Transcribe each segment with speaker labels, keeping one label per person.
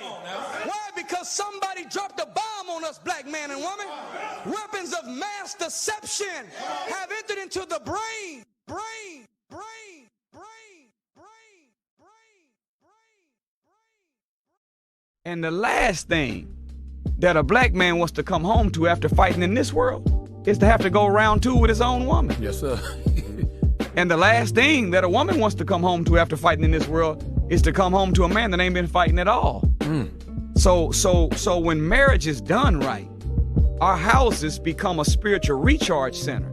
Speaker 1: Why? Because somebody dropped a bomb on us, black man and woman. Weapons of mass deception have entered into the brain.
Speaker 2: And the last thing that a black man wants to come home to after fighting in this world is to have to go round two with his own woman.
Speaker 3: Yes, sir.
Speaker 2: And the last thing that a woman wants to come home to after fighting in this world is to come home to a man that ain't been fighting at all. So when marriage is done right, our houses become a spiritual recharge center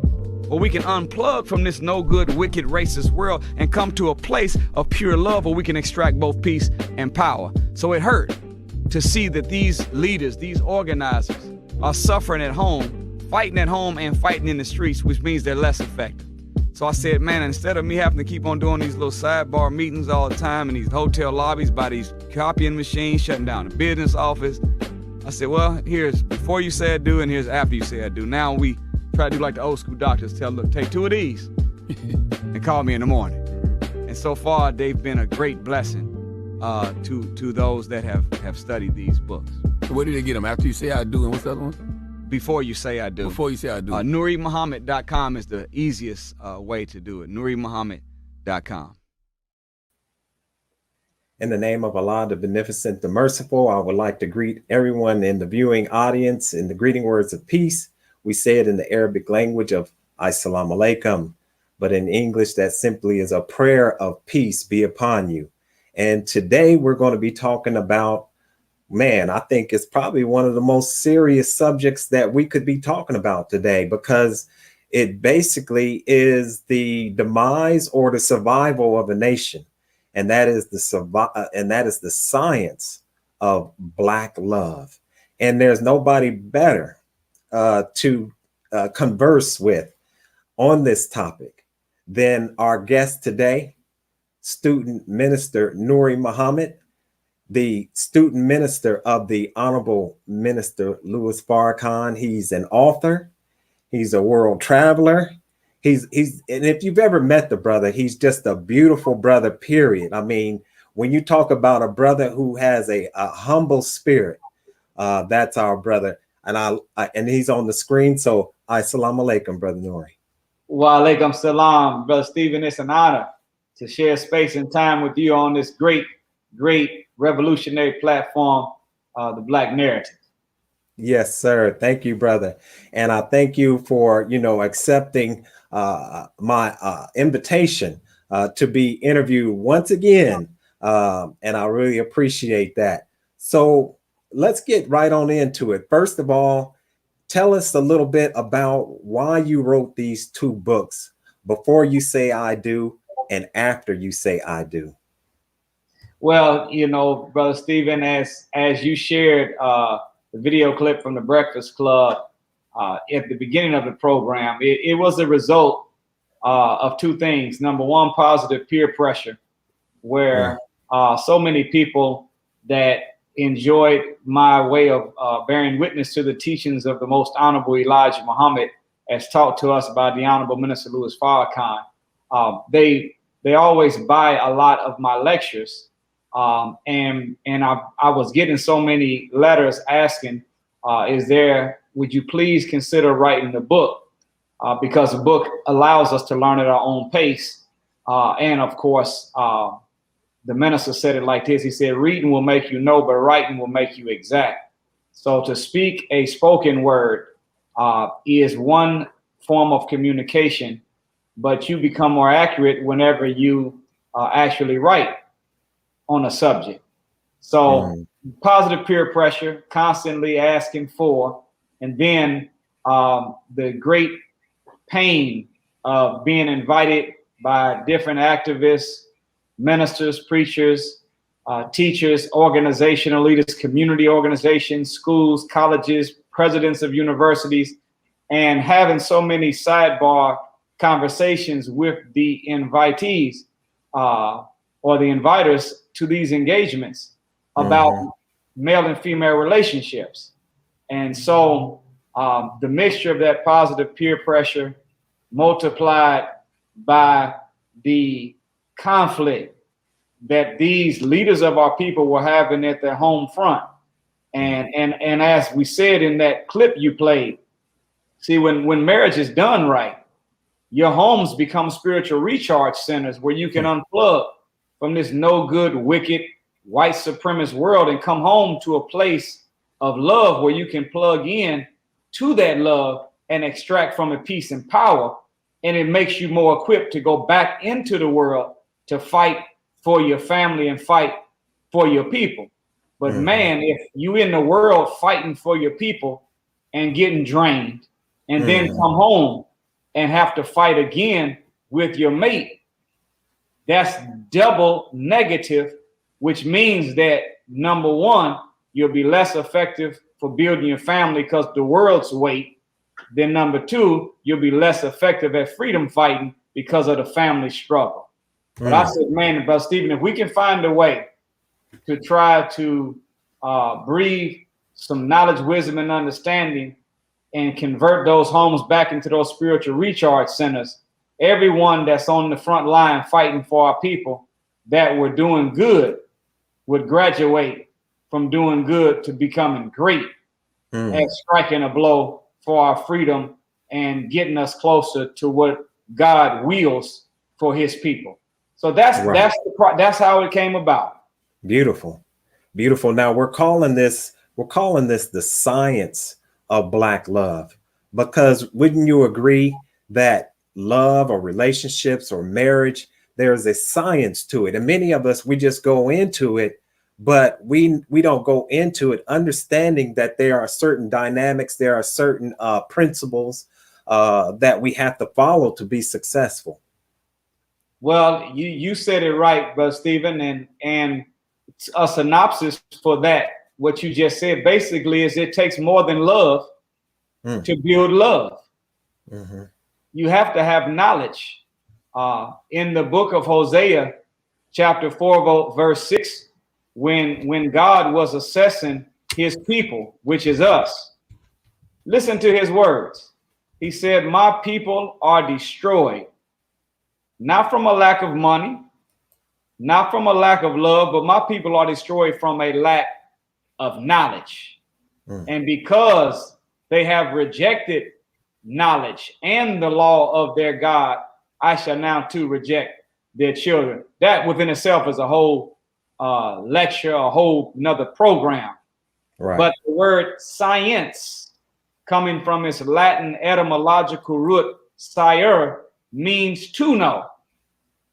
Speaker 2: where we can unplug from this no good, wicked, racist world and come to a place of pure love where we can extract both peace and power. So it hurt to see that these leaders, these organizers are suffering at home, fighting at home and fighting in the streets, which means they're less effective. So I said, man, instead of me having to keep on doing these little sidebar meetings all the time in these hotel lobbies by these copying machines, shutting down the business office, I said, well, here's before you say I do and here's after you say I do. Now we try to do like the old school doctors tell, look, take 2 of these and call me in the morning. And so far, they've been a great blessing to those that have studied these books.
Speaker 3: So where did they get them? After you say I do, and what's the other one?
Speaker 2: Before you say I do.
Speaker 3: Before you say I do.
Speaker 2: NuriMuhammad.com is the easiest way to do it. NuriMuhammad.com.
Speaker 4: In the name of Allah, the Beneficent, the Merciful, I would like to greet everyone in the viewing audience in the greeting words of peace. We say it in the Arabic language of Assalamu alaikum, but in English, that simply is a prayer of peace be upon you. And today we're going to be talking about, man, I think it's probably one of the most serious subjects that we could be talking about today, because it basically is the demise or the survival of a nation. And that is the science of Black love. And there's nobody better to converse with on this topic than our guest today, Student Minister Nuri Muhammad, the student minister of the Honorable Minister Louis Farrakhan. He's an author. He's a world traveler. And if you've ever met the brother, he's just a beautiful brother, period. I mean, when you talk about a brother who has a humble spirit, that's our brother. And he's on the screen. So, assalamu alaikum, Brother Nuri.
Speaker 5: Wa alaikum salam, Brother Stephen. It's an honor to share space and time with you on this great revolutionary platform, the Black Narrative.
Speaker 4: Yes, sir. Thank you, brother. And I thank you for, accepting my invitation to be interviewed once again. And I really appreciate that. So let's get right on into it. First of all, tell us a little bit about why you wrote these 2 books, Before You Say I Do and After You Say I Do.
Speaker 5: Well, Brother Stephen, as you shared the video clip from the Breakfast Club at the beginning of the program, it was a result of 2 things. Number one, positive peer pressure, where so many people that enjoyed my way of bearing witness to the teachings of the Most Honorable Elijah Muhammad, as taught to us by the Honorable Minister Louis Farrakhan. They always buy a lot of my lectures. And I was getting so many letters asking, would you please consider writing a book? Because the book allows us to learn at our own pace. And of course, the minister said it like this. He said, reading will make you know, but writing will make you exact. So to speak a spoken word is one form of communication, but you become more accurate whenever you actually write on a subject. So positive peer pressure, constantly asking for, and then the great pain of being invited by different activists, ministers, preachers, teachers, organizational leaders, community organizations, schools, colleges, presidents of universities, and having so many sidebar conversations with the invitees or the inviters to these engagements about male and female relationships. And so the mixture of that positive peer pressure multiplied by the conflict that these leaders of our people were having at their home front. And as we said in that clip you played, see, when marriage is done right, your homes become spiritual recharge centers where you can unplug from this no good, wicked, white supremacist world and come home to a place of love where you can plug in to that love and extract from it peace and power. And it makes you more equipped to go back into the world to fight for your family and fight for your people. But man, if you in the world fighting for your people and getting drained and then come home and have to fight again with your mate, that's double negative, which means that number one, you'll be less effective for building your family because the world's weight. Then number two, you'll be less effective at freedom fighting because of the family struggle. But I said, man, Brother Stephen, if we can find a way to try to breathe some knowledge, wisdom, and understanding and convert those homes back into those spiritual recharge centers, everyone that's on the front line fighting for our people that were doing good would graduate from doing good to becoming great at striking a blow for our freedom and getting us closer to what God wills for his people. So that's how it came about.
Speaker 4: Beautiful. Beautiful. Now we're calling this the science of Black love, because wouldn't you agree that love or relationships or marriage, there's a science to it, and many of us, we just go into it, but we don't go into it understanding that there are certain dynamics, there are certain principles that we have to follow to be successful.
Speaker 5: Well, you said it right, Brother Stephen, and a synopsis for that, what you just said basically is it takes more than love to build love. You have to have knowledge. In the book of Hosea, chapter 4, verse 6, when God was assessing his people, which is us, listen to his words. He said, my people are destroyed, not from a lack of money, not from a lack of love, but my people are destroyed from a lack of knowledge. And because they have rejected knowledge and the law of their God, I shall now too reject their children. That within itself is a whole lecture, a whole another program. Right. But the word science, coming from its Latin etymological root, sciere, means to know.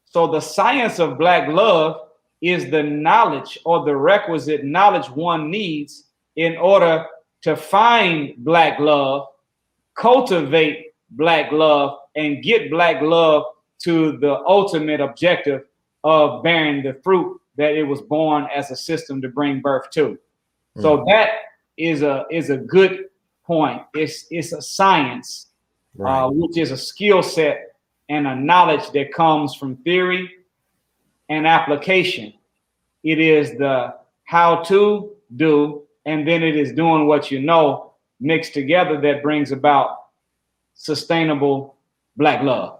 Speaker 5: So the science of Black love is the knowledge or the requisite knowledge one needs in order to find Black love, cultivate Black love, and get Black love to the ultimate objective of bearing the fruit that it was born as a system to bring birth to. So that is a good point. It's a science, which is a skill set and a knowledge that comes from theory and application. It is the how to do, and then it is doing what you know mixed together that brings about sustainable Black love.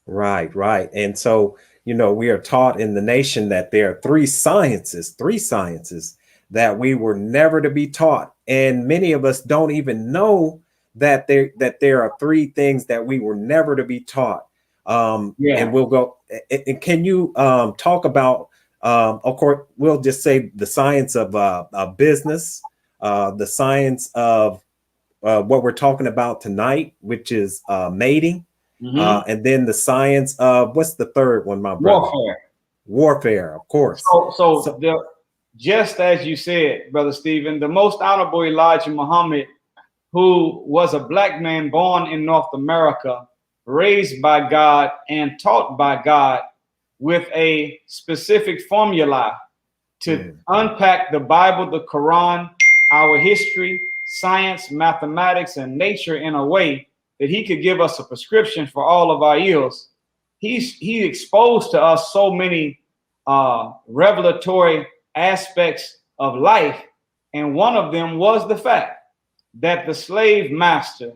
Speaker 4: Right. And so, we are taught in the nation that there are three sciences that we were never to be taught. And many of us don't even know that there are three things that we were never to be taught. And we'll go. And can you talk about, of course, we'll just say the science of business, the science of what we're talking about tonight, which is mating, and then the science of, what's the third one, my brother? Warfare, of course.
Speaker 5: So just as you said, Brother Stephen, the most honorable Elijah Muhammad, who was a Black man born in North America, raised by God and taught by God with a specific formula to unpack the Bible, the Quran, our history, science, mathematics, and nature in a way that he could give us a prescription for all of our ills. He exposed to us so many revelatory aspects of life, and one of them was the fact that the slave master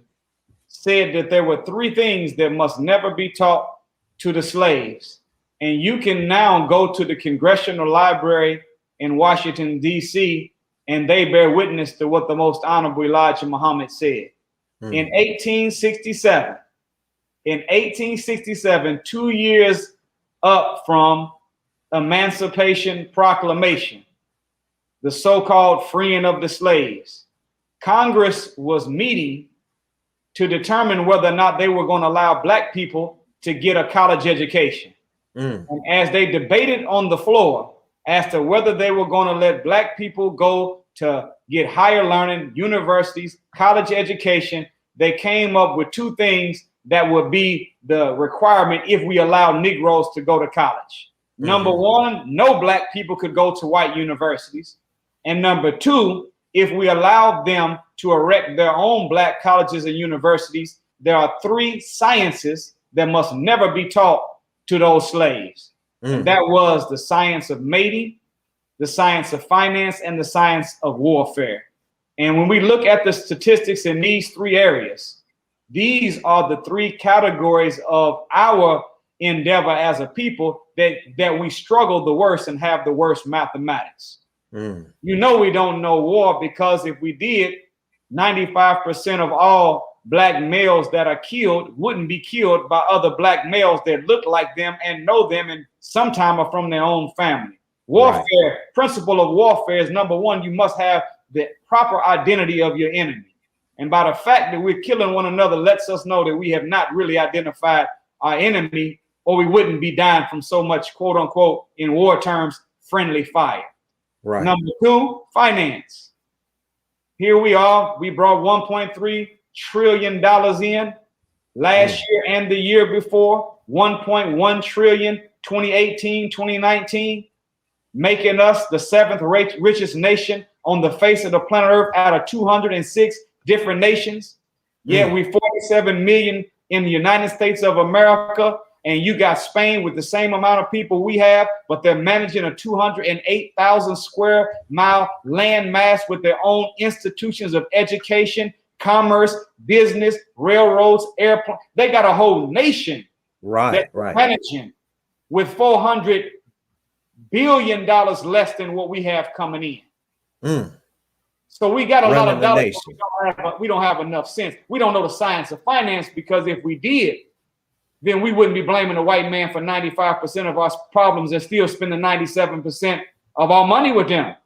Speaker 5: said that there were three things that must never be taught to the slaves. And you can now go to the Congressional Library in Washington, D.C., and they bear witness to what the Most Honorable Elijah Muhammad said. In 1867, 2 years up from Emancipation Proclamation, the so-called freeing of the slaves, Congress was meeting to determine whether or not they were going to allow black people to get a college education. And as they debated on the floor as to whether they were going to let black people go to get higher learning, universities, college education, they came up with two things that would be the requirement if we allow Negroes to go to college. Number one, no black people could go to white universities. And number two, if we allowed them to erect their own black colleges and universities, there are 3 sciences that must never be taught to those slaves. And that was the science of mating, the science of finance, and the science of warfare. And when we look at the statistics in these 3 areas, these are the 3 categories of our endeavor as a people that we struggle the worst and have the worst mathematics. You know, we don't know war, because if we did, 95% of all black males that are killed wouldn't be killed by other black males that look like them and know them and sometime are from their own family. Warfare, principle of warfare is number one, you must have the proper identity of your enemy. And by the fact that we're killing one another lets us know that we have not really identified our enemy, or we wouldn't be dying from so much, quote unquote, in war terms, friendly fire. Number 2, finance. Here we are. We brought $1.3 trillion in last year and the year before, 1.1 trillion, 2018, 2019, making us the 7th richest nation on the face of the planet Earth out of 206 different nations. Yet we 47 million in the United States of America, and you got Spain with the same amount of people we have, but they're managing a 208,000 square mile land mass with their own institutions of education, commerce, business, railroads, airplanes. They got a whole nation managing with $400 billion less than what we have coming in. So we got a lot of dollars. We don't have enough sense. We don't know the science of finance, because if we did, then we wouldn't be blaming the white man for 95% of our problems and still spending 97% of our money with them.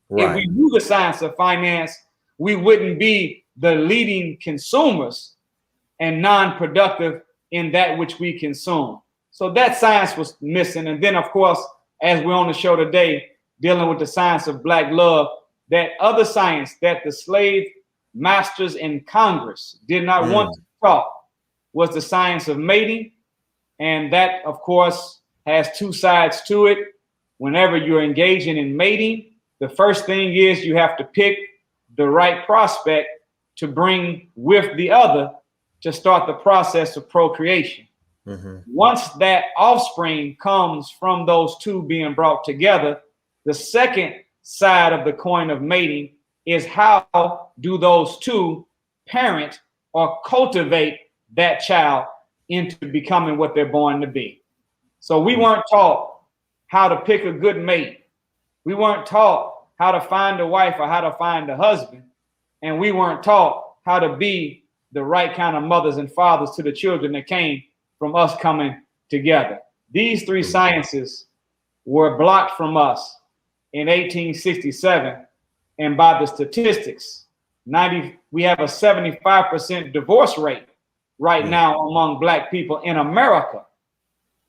Speaker 5: If we knew the science of finance, we wouldn't be the leading consumers and non-productive in that which we consume. So that science was missing. And then, of course, as we're on the show today, dealing with the science of black love, that other science that the slave masters in Congress did not want to talk was the science of mating. And that, of course, has 2 sides to it. Whenever you're engaging in mating, the first thing is you have to pick the right prospect to bring with the other to start the process of procreation. Once that offspring comes from those 2 being brought together, the second side of the coin of mating is how do those 2 parent or cultivate that child into becoming what they're born to be. So we weren't taught how to pick a good mate. We weren't taught how to find a wife or how to find a husband. And we weren't taught how to be the right kind of mothers and fathers to the children that came from us coming together. These 3 sciences were blocked from us in 1867. And by the statistics, we have a 75% divorce rate right now among black people in America.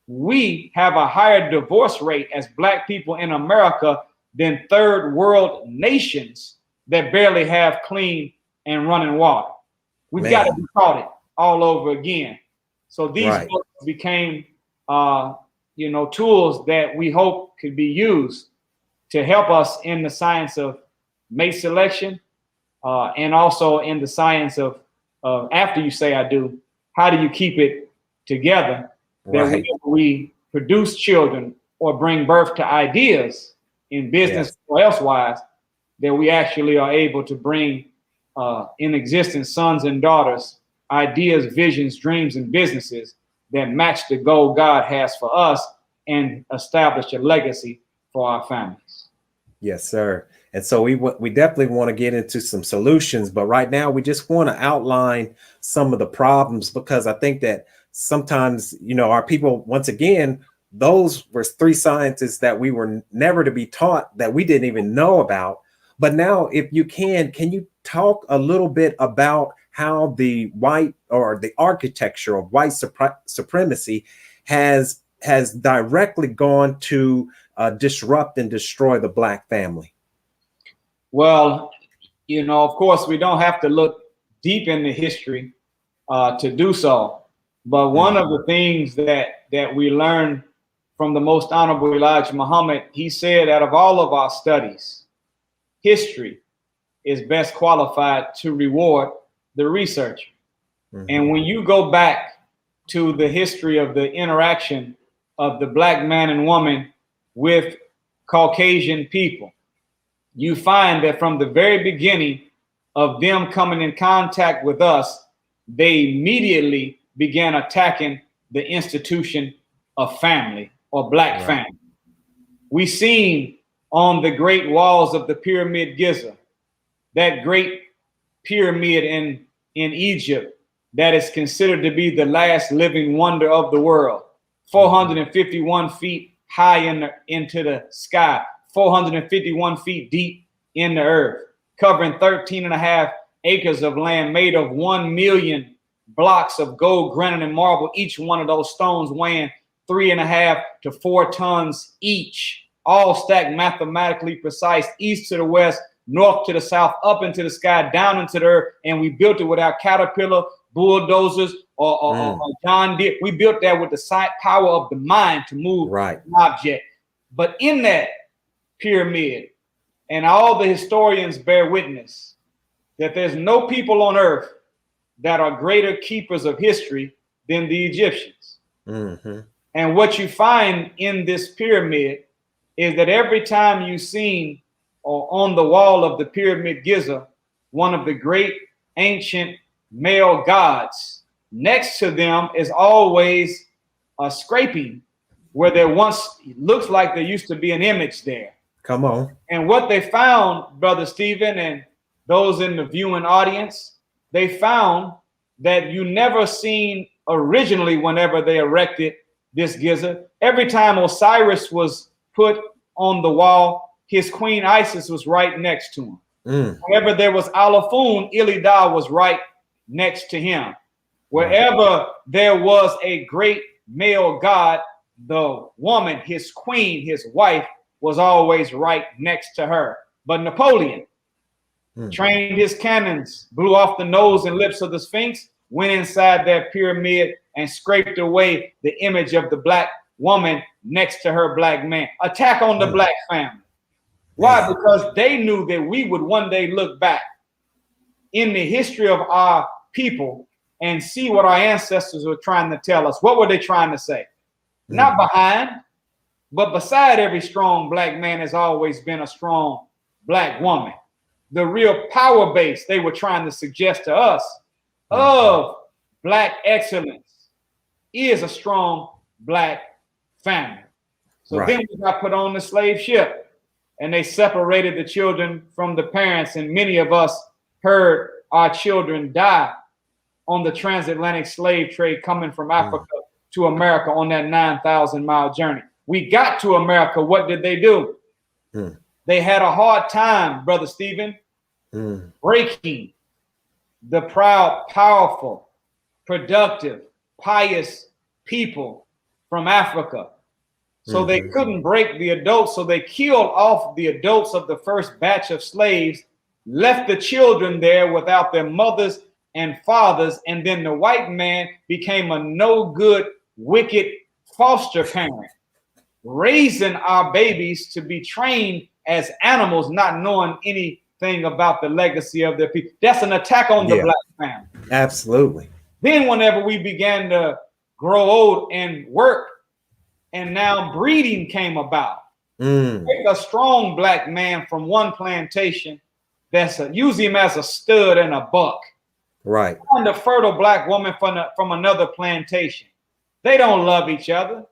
Speaker 5: We have a higher divorce rate as black people in America than 3rd world nations that barely have clean and running water. We've got to be taught it all over again. So these books became, tools that we hope could be used to help us in the science of mate selection, and also in the science of after you say I do, how do you keep it together that we produce children or bring birth to ideas in business or elsewise, that we actually are able to bring in existence sons and daughters, ideas, visions, dreams, and businesses that match the goal God has for us, and establish a legacy for our families.
Speaker 4: Yes, sir. And so we definitely want to get into some solutions, but right now we just want to outline some of the problems, because I think that sometimes, you know, our people, once again, those were 3 sciences that we were never to be taught, that we didn't even know about. But now, if you can you talk a little bit about how the white, or the architecture of white supremacy has directly gone to disrupt and destroy the Black family?
Speaker 5: Well, you know, of course, we don't have to look deep into history to do so. But one of the things that we learned from the Most Honorable Elijah Muhammad, he said, out of all of our studies, history is best qualified to reward the researcher. And when you go back to the history of the interaction of the Black man and woman with Caucasian people, you find that from the very beginning of them coming in contact with us, they immediately began attacking the institution of family, or Black family. We seen on the great walls of the Pyramid Giza, that great pyramid in Egypt that is considered to be the last living wonder of the world, 451 feet high into the sky, 451 feet deep in the earth, covering 13.5 acres of land, made of 1 million blocks of gold, granite, and marble, each one of those stones weighing 3.5 to 4 tons each, all stacked mathematically precise, east to the west, north to the south, up into the sky, down into the earth. And we built it without Caterpillar, bulldozers, or John Deere. We built that with the power of the mind to move an object. But in that pyramid, and all the historians bear witness, that there's no people on earth that are greater keepers of history than the Egyptians. And what you find in this pyramid is that every time you seen, or on the wall of the Pyramid Giza, one of the great ancient male gods, next to them is always a scraping where there once looks like there used to be an image there.
Speaker 4: Come on.
Speaker 5: And what they found, Brother Stephen, and those in the viewing audience, they found that you never seen originally, whenever they erected this Giza, every time Osiris was put on the wall, his queen Isis was right next to him. Whenever there was Alafun, Ilida was right next to him. Wherever there was a great male god, the woman, his queen, his wife, was always right next to her. But Napoleon trained his cannons, blew off the nose and lips of the Sphinx, went inside that pyramid and scraped away the image of the Black woman next to her Black man. Attack on the Black family. Why? Because they knew that we would one day look back in the history of our people and see what our ancestors were trying to tell us. What were they trying to say? Not behind, but beside every strong Black man has always been a strong Black woman. The real power base they were trying to suggest to us of Black excellence is a strong Black family. So then we got put on the slave ship, and they separated the children from the parents, and many of us heard our children die on the transatlantic slave trade coming from Africa to America on that 9,000-mile journey. We got to America. What did they do? They had a hard time, Brother Stephen, breaking the proud, powerful, productive, pious people from Africa. So they couldn't break the adults. So they killed off the adults of the first batch of slaves, left the children there without their mothers and fathers. And then the white man became a no good, wicked foster parent, raising our babies to be trained as animals, not knowing anything about the legacy of their people. That's an attack on the Black family.
Speaker 4: Absolutely.
Speaker 5: Then whenever we began to grow old and work, and now breeding came about. Take a strong Black man from one plantation use him as a stud and a buck.
Speaker 4: Right.
Speaker 5: And a fertile Black woman from another plantation. They don't love each other.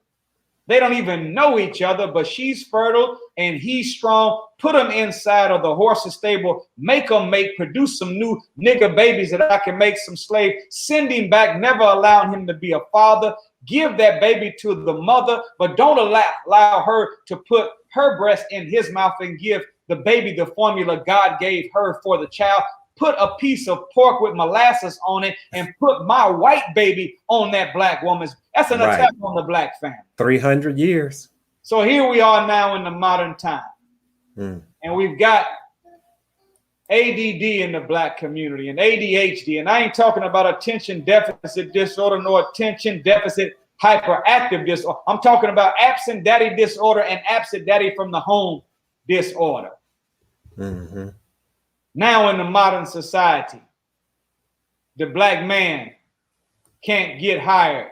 Speaker 5: They don't even know each other, but she's fertile and he's strong. Put them inside of the horse's stable, make them produce some new nigger babies that I can make some slave. Send him back, never allowing him to be a father. Give that baby to the mother, but don't allow her to put her breast in his mouth and give the baby the formula God gave her for the child. Put a piece of pork with molasses on it and put my white baby on that black woman's. That's an attack on the black family. 300
Speaker 4: years.
Speaker 5: So here we are now in the modern time. And we've got ADD in the black community and ADHD. And I ain't talking about attention deficit disorder nor attention deficit hyperactive disorder. I'm talking about absent daddy disorder and absent daddy from the home disorder. Now in the modern society, the black man can't get hired,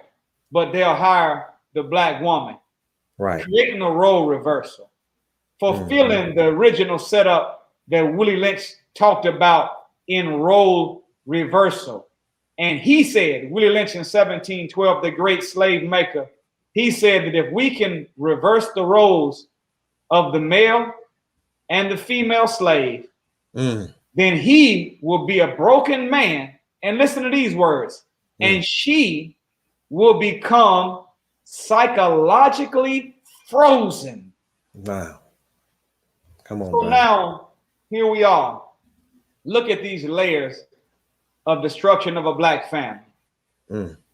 Speaker 5: but they'll hire the black woman.
Speaker 4: Right.
Speaker 5: Creating a role reversal. Fulfilling the original setup that Willie Lynch talked about in role reversal. And he said, Willie Lynch in 1712, the great slave maker, he said that if we can reverse the roles of the male and the female slave, then he will be a broken man. And listen to these words. And she will become psychologically frozen.
Speaker 4: Wow. Come on.
Speaker 5: So now, here we are. Look at these layers of destruction of a black family.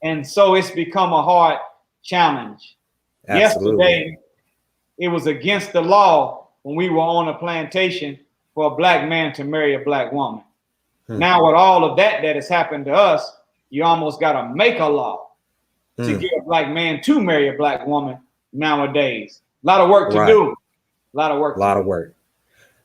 Speaker 5: And so it's become a hard challenge.
Speaker 4: Absolutely.
Speaker 5: Yesterday, it was against the law when we were on a plantation for a black man to marry a black woman. Now with all of that has happened to us, you almost got to make a law to get a black man to marry a black woman nowadays. A lot of work to do. A lot of work.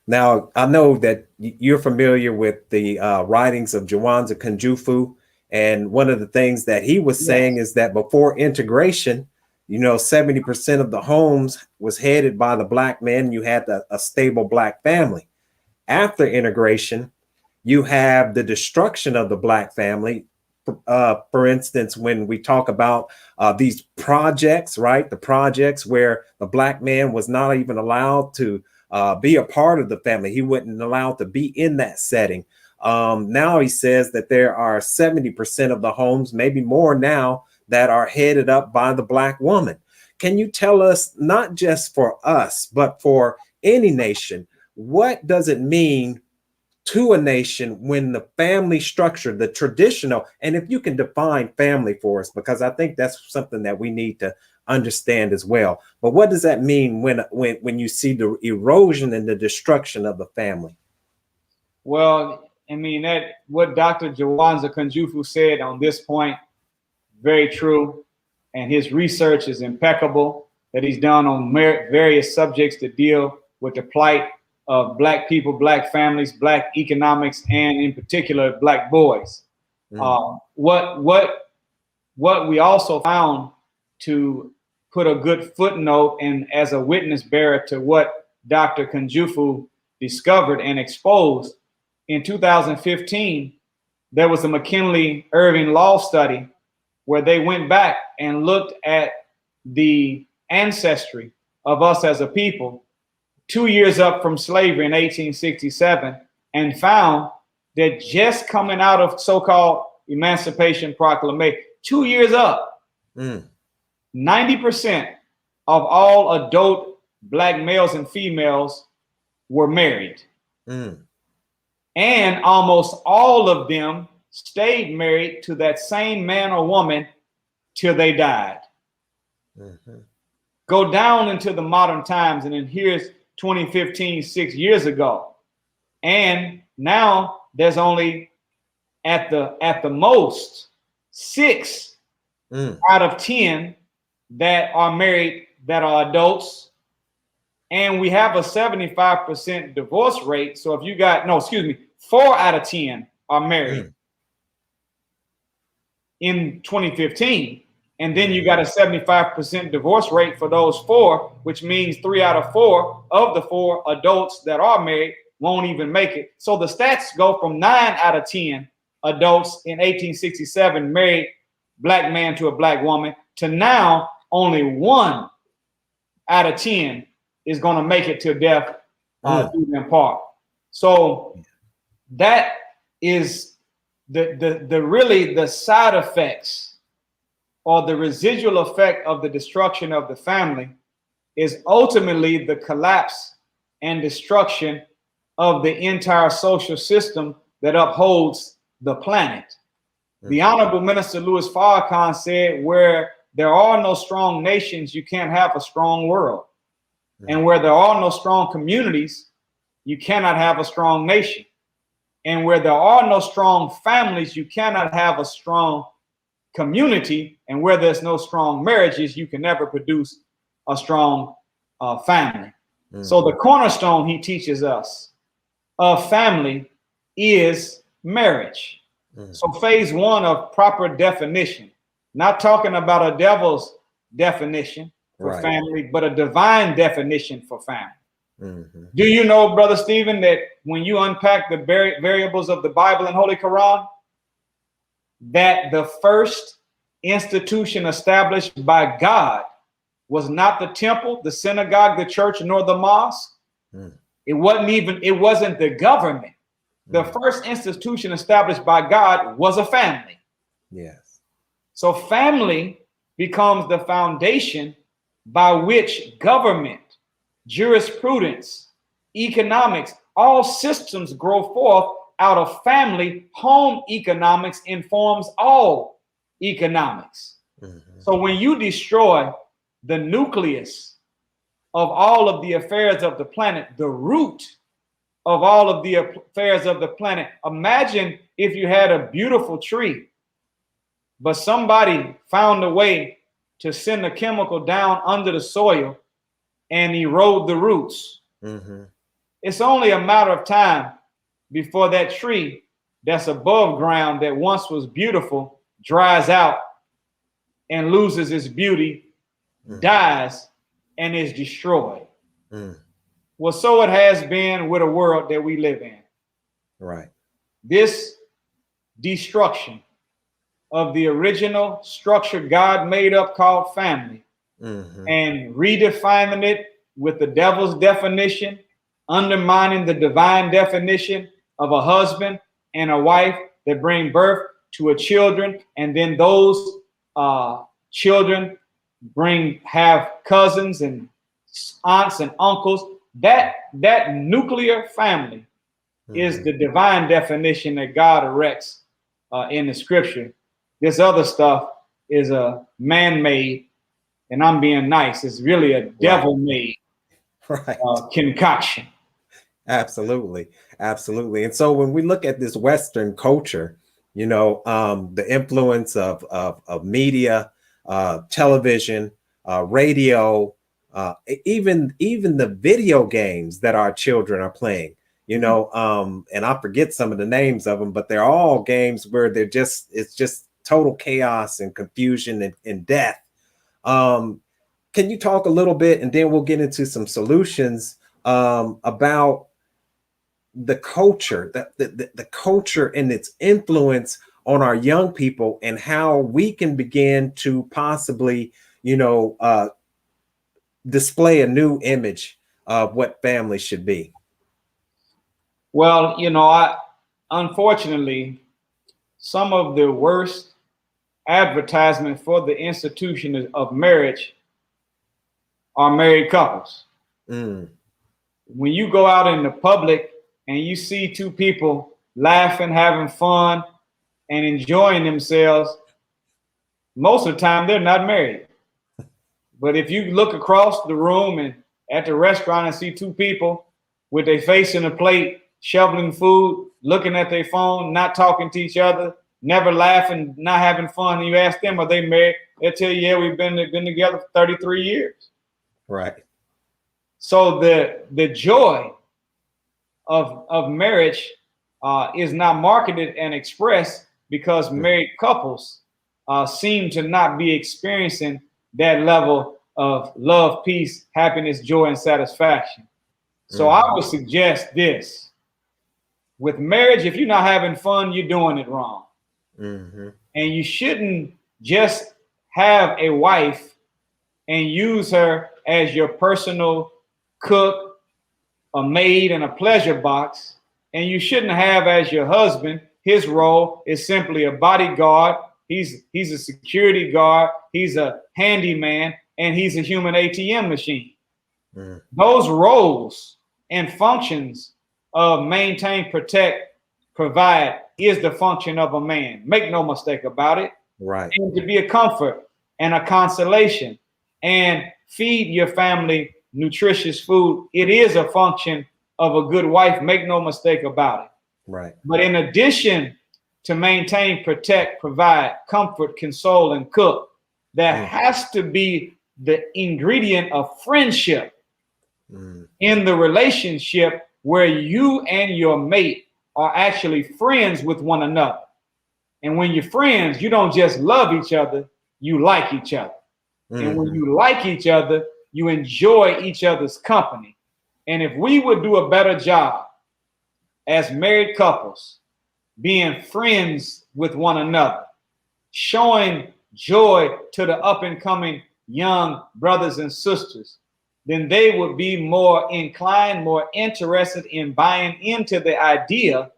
Speaker 4: Now, I know that you're familiar with the writings of Jawanza Kunjufu. And one of the things that he was saying is that before integration, 70% of the homes was headed by the black man. You had a stable black family. After integration, you have the destruction of the black family. For instance, when we talk about these projects, right? The projects where the black man was not even allowed to be a part of the family. He wasn't allowed to be in that setting. Now he says that there are 70% of the homes, maybe more now, that are headed up by the black woman. Can you tell us, not just for us, but for any nation, what does it mean to a nation when the family structure, the traditional, and if you can define family for us, because I think that's something that we need to understand as well. But what does that mean when you see the erosion and the destruction of the family?
Speaker 5: Well, I mean, that what Dr. Jawanza Kunjufu said on this point, very true. And his research is impeccable that he's done on various subjects to deal with the plight of black people, black families, black economics, and in particular, black boys. What we also found, to put a good footnote and as a witness bearer to what Dr. Kunjufu discovered and exposed, in 2015, there was a McKinley Irving law study where they went back and looked at the ancestry of us as a people 2 years up from slavery in 1867, and found that just coming out of so-called Emancipation Proclamation, 2 years up, 90% of all adult black males and females were married. And almost all of them stayed married to that same man or woman till they died. Go down into the modern times, and then here's 2015, 6 years ago. And now there's only at the most 6 out of 10 that are married that are adults. And we have a 75% divorce rate. So if you got, 4 out of 10 are married in 2015. And then you got a 75% divorce rate for those 4, which means 3 out of 4 of the 4 adults that are married won't even make it. So the stats go from 9 out of 10 adults in 1867 married black man to a black woman to now only 1 out of 10 is going to make it to death do them part. So that is the really the side effects or the residual effect of the destruction of the family is ultimately the collapse and destruction of the entire social system that upholds the planet. The Honorable Minister Louis Farrakhan said, where there are no strong nations, you can't have a strong world. And where there are no strong communities, you cannot have a strong nation. And where there are no strong families, you cannot have a strong community. And where there's no strong marriages, you can never produce a strong family. So the cornerstone, he teaches us, of family is marriage. So phase one of proper definition, not talking about a devil's definition for family, but a divine definition for family. Do you know, Brother Stephen, that when you unpack the variables of the Bible and Holy Quran, that the first institution established by God was not the temple, the synagogue, the church, nor the mosque? It wasn't the government. The first institution established by God was a family.
Speaker 4: Yes.
Speaker 5: So family becomes the foundation by which government, jurisprudence, economics, all systems grow forth out of family. Home economics informs all economics. So when you destroy the nucleus of all of the affairs of the planet, the root of all of the affairs of the planet, imagine if you had a beautiful tree, but somebody found a way to send a chemical down under the soil and erode the roots. It's only a matter of time before that tree that's above ground that once was beautiful dries out and loses its beauty, dies, and is destroyed. Well, so it has been with a world that we live in.
Speaker 4: Right.
Speaker 5: This destruction of the original structure God made up called family and redefining it with the devil's definition, undermining the divine definition of a husband and a wife that bring birth to a children, and then those children have cousins and aunts and uncles. That nuclear family is the divine definition that God erects in the scripture. This other stuff is a man-made, and I'm being nice, it's really a devil-made concoction.
Speaker 4: Absolutely. Absolutely. And so when we look at this Western culture, you know, the influence of media, television, radio, even the video games that our children are playing, you know, and I forget some of the names of them, but they're all games where it's just total chaos and confusion and death. Can you talk a little bit, and then we'll get into some solutions about the culture, the culture and its influence on our young people, and how we can begin to possibly, you know, display a new image of what family should be?
Speaker 5: Well, you know, unfortunately, some of the worst advertisement for the institution of marriage are married couples. When you go out in the public and you see two people laughing, having fun, and enjoying themselves, most of the time they're not married. But if you look across the room and at the restaurant and see two people with their face in a plate, shoveling food, looking at their phone, not talking to each other, never laughing, not having fun, and you ask them, are they married? They'll tell you, yeah, we've been together for 33 years.
Speaker 4: Right.
Speaker 5: So the joy of marriage is not marketed and expressed because married couples seem to not be experiencing that level of love, peace, happiness, joy, and satisfaction. So I would suggest this. With marriage, if you're not having fun, you're doing it wrong. And you shouldn't just have a wife and use her as your personal cook, a maid, and a pleasure box. And you shouldn't have as your husband, his role is simply a bodyguard. He's a security guard. He's a handyman, and he's a human ATM machine. Those roles and functions of maintain, protect, provide is the function of a man. Make no mistake about it.
Speaker 4: Right.
Speaker 5: And to be a comfort and a consolation and feed your family nutritious food. It is a function of a good wife. Make no mistake about it.
Speaker 4: Right.
Speaker 5: But in addition to maintain, protect, provide, comfort, console, and cook, there has to be the ingredient of friendship in the relationship where you and your mate are actually friends with one another. And when you're friends, you don't just love each other, you like each other. And when you like each other, you enjoy each other's company. And if we would do a better job as married couples, being friends with one another, showing joy to the up and coming young brothers and sisters, then they would be more inclined, more interested in buying into the idea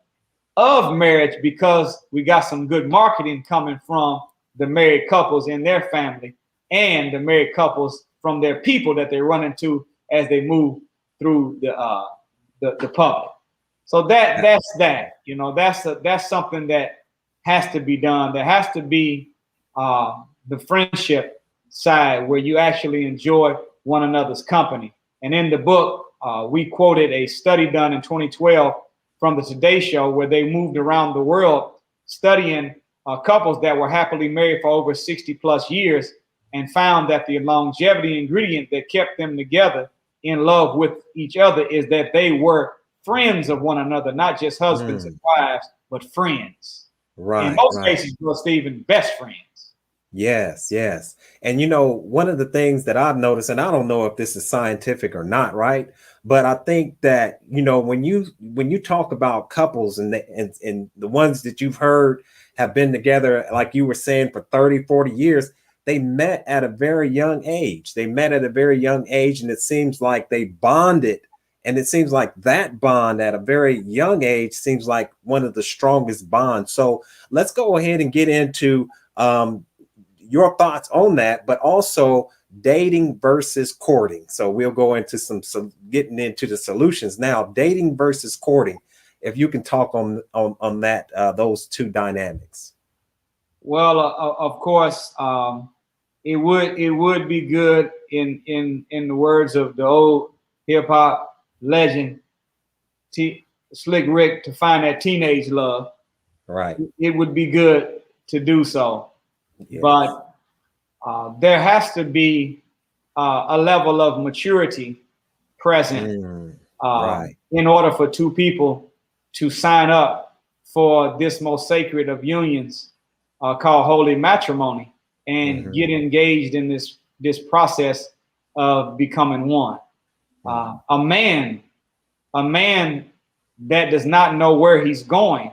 Speaker 5: of marriage, because we got some good marketing coming from the married couples and their family, and the married couples from their people that they run into as they move through the public. So that's that. You know, that's something that has to be done. There has to be the friendship side where you actually enjoy one another's company. And in the book, we quoted a study done in 2012 from the Today Show, where they moved around the world studying couples that were happily married for over 60 plus years, and found that the longevity ingredient that kept them together in love with each other is that they were friends of one another, not just husbands and wives, but friends.
Speaker 4: Right.
Speaker 5: In most cases, Brother Stephen, best friends.
Speaker 4: Yes, yes. And you know, one of the things that I've noticed, and I don't know if this is scientific or not, right? But I think that, you know, when you talk about couples and the ones that you've heard have been together, like you were saying, for 30, 40 years, they met at a very young age. They met at a very young age, and it seems like they bonded. And it seems like that bond at a very young age seems like one of the strongest bonds. So let's go ahead and get into your thoughts on that, but also dating versus courting. So we'll go into some getting into the solutions now. Dating versus courting. If you can talk on that, those two dynamics.
Speaker 5: Well, of course, it would be good in the words of the old hip hop legend, Slick Rick, to find that teenage love.
Speaker 4: Right.
Speaker 5: It would be good to do so. Yes. But there has to be a level of maturity present right. in order for two people to sign up for this most sacred of unions called holy matrimony and get engaged in this process of becoming one. A man that does not know where he's going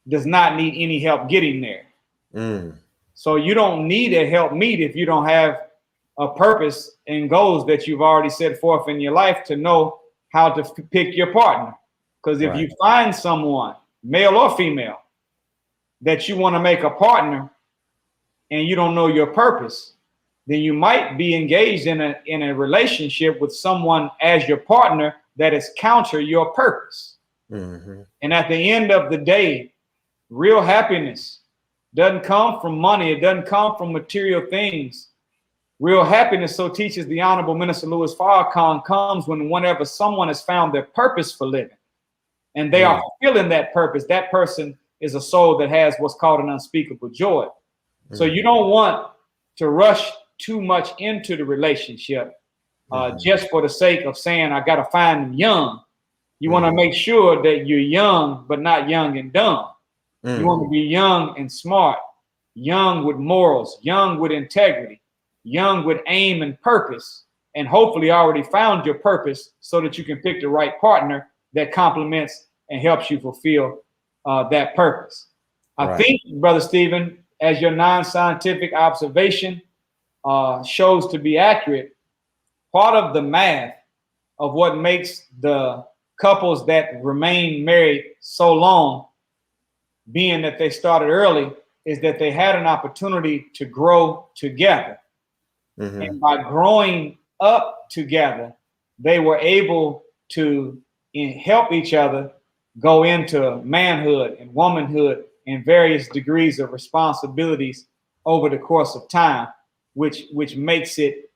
Speaker 5: does not need any help getting there. So you don't need a help meet if you don't have a purpose and goals that you've already set forth in your life to know how to pick your partner. Because if you find someone, male or female, that you want to make a partner and you don't know your purpose, then you might be engaged in a relationship with someone as your partner that is counter your purpose. And at the end of the day, real happiness doesn't come from money. It doesn't come from material things. Real happiness, so teaches the Honorable Minister Louis Farrakhan, comes whenever someone has found their purpose for living and they are fulfilling that purpose. That person is a soul that has what's called an unspeakable joy. So you don't want to rush too much into the relationship just for the sake of saying, I got to find them young. You want to make sure that you're young, but not young and dumb. You want to be young and smart, young with morals, young with integrity, young with aim and purpose, and hopefully already found your purpose so that you can pick the right partner that complements and helps you fulfill that purpose. I think, Brother Stephen, as your non-scientific observation, shows to be accurate, part of the math of what makes the couples that remain married so long, being that they started early, is that they had an opportunity to grow together.
Speaker 4: Mm-hmm.
Speaker 5: And by growing up together, they were able to help each other go into manhood and womanhood and various degrees of responsibilities over the course of time, which makes it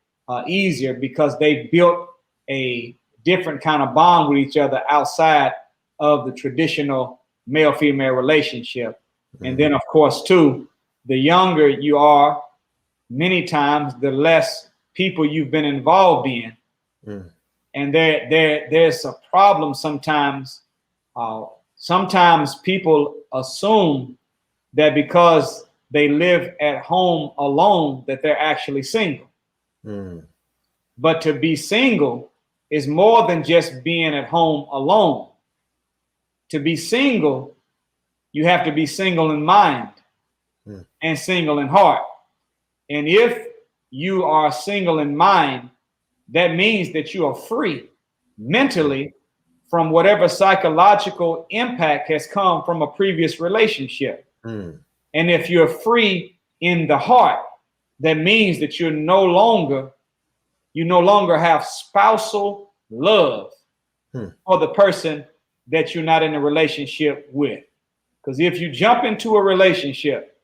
Speaker 5: easier because they built a different kind of bond with each other outside of the traditional male-female relationship. Mm-hmm. And then, of course, too, the younger you are, many times the less people you've been involved in. Mm. And there's a problem sometimes. Sometimes people assume that because they live at home alone that they're actually single. Mm. But to be single is more than just being at home alone. To be single, you have to be single in mind and single in heart. And if you are single in mind, that means that you are free mentally from whatever psychological impact has come from a previous relationship. Mm. And if you're free in the heart, that means that you no longer have spousal love for the person that you're not in a relationship with. Because if you jump into a relationship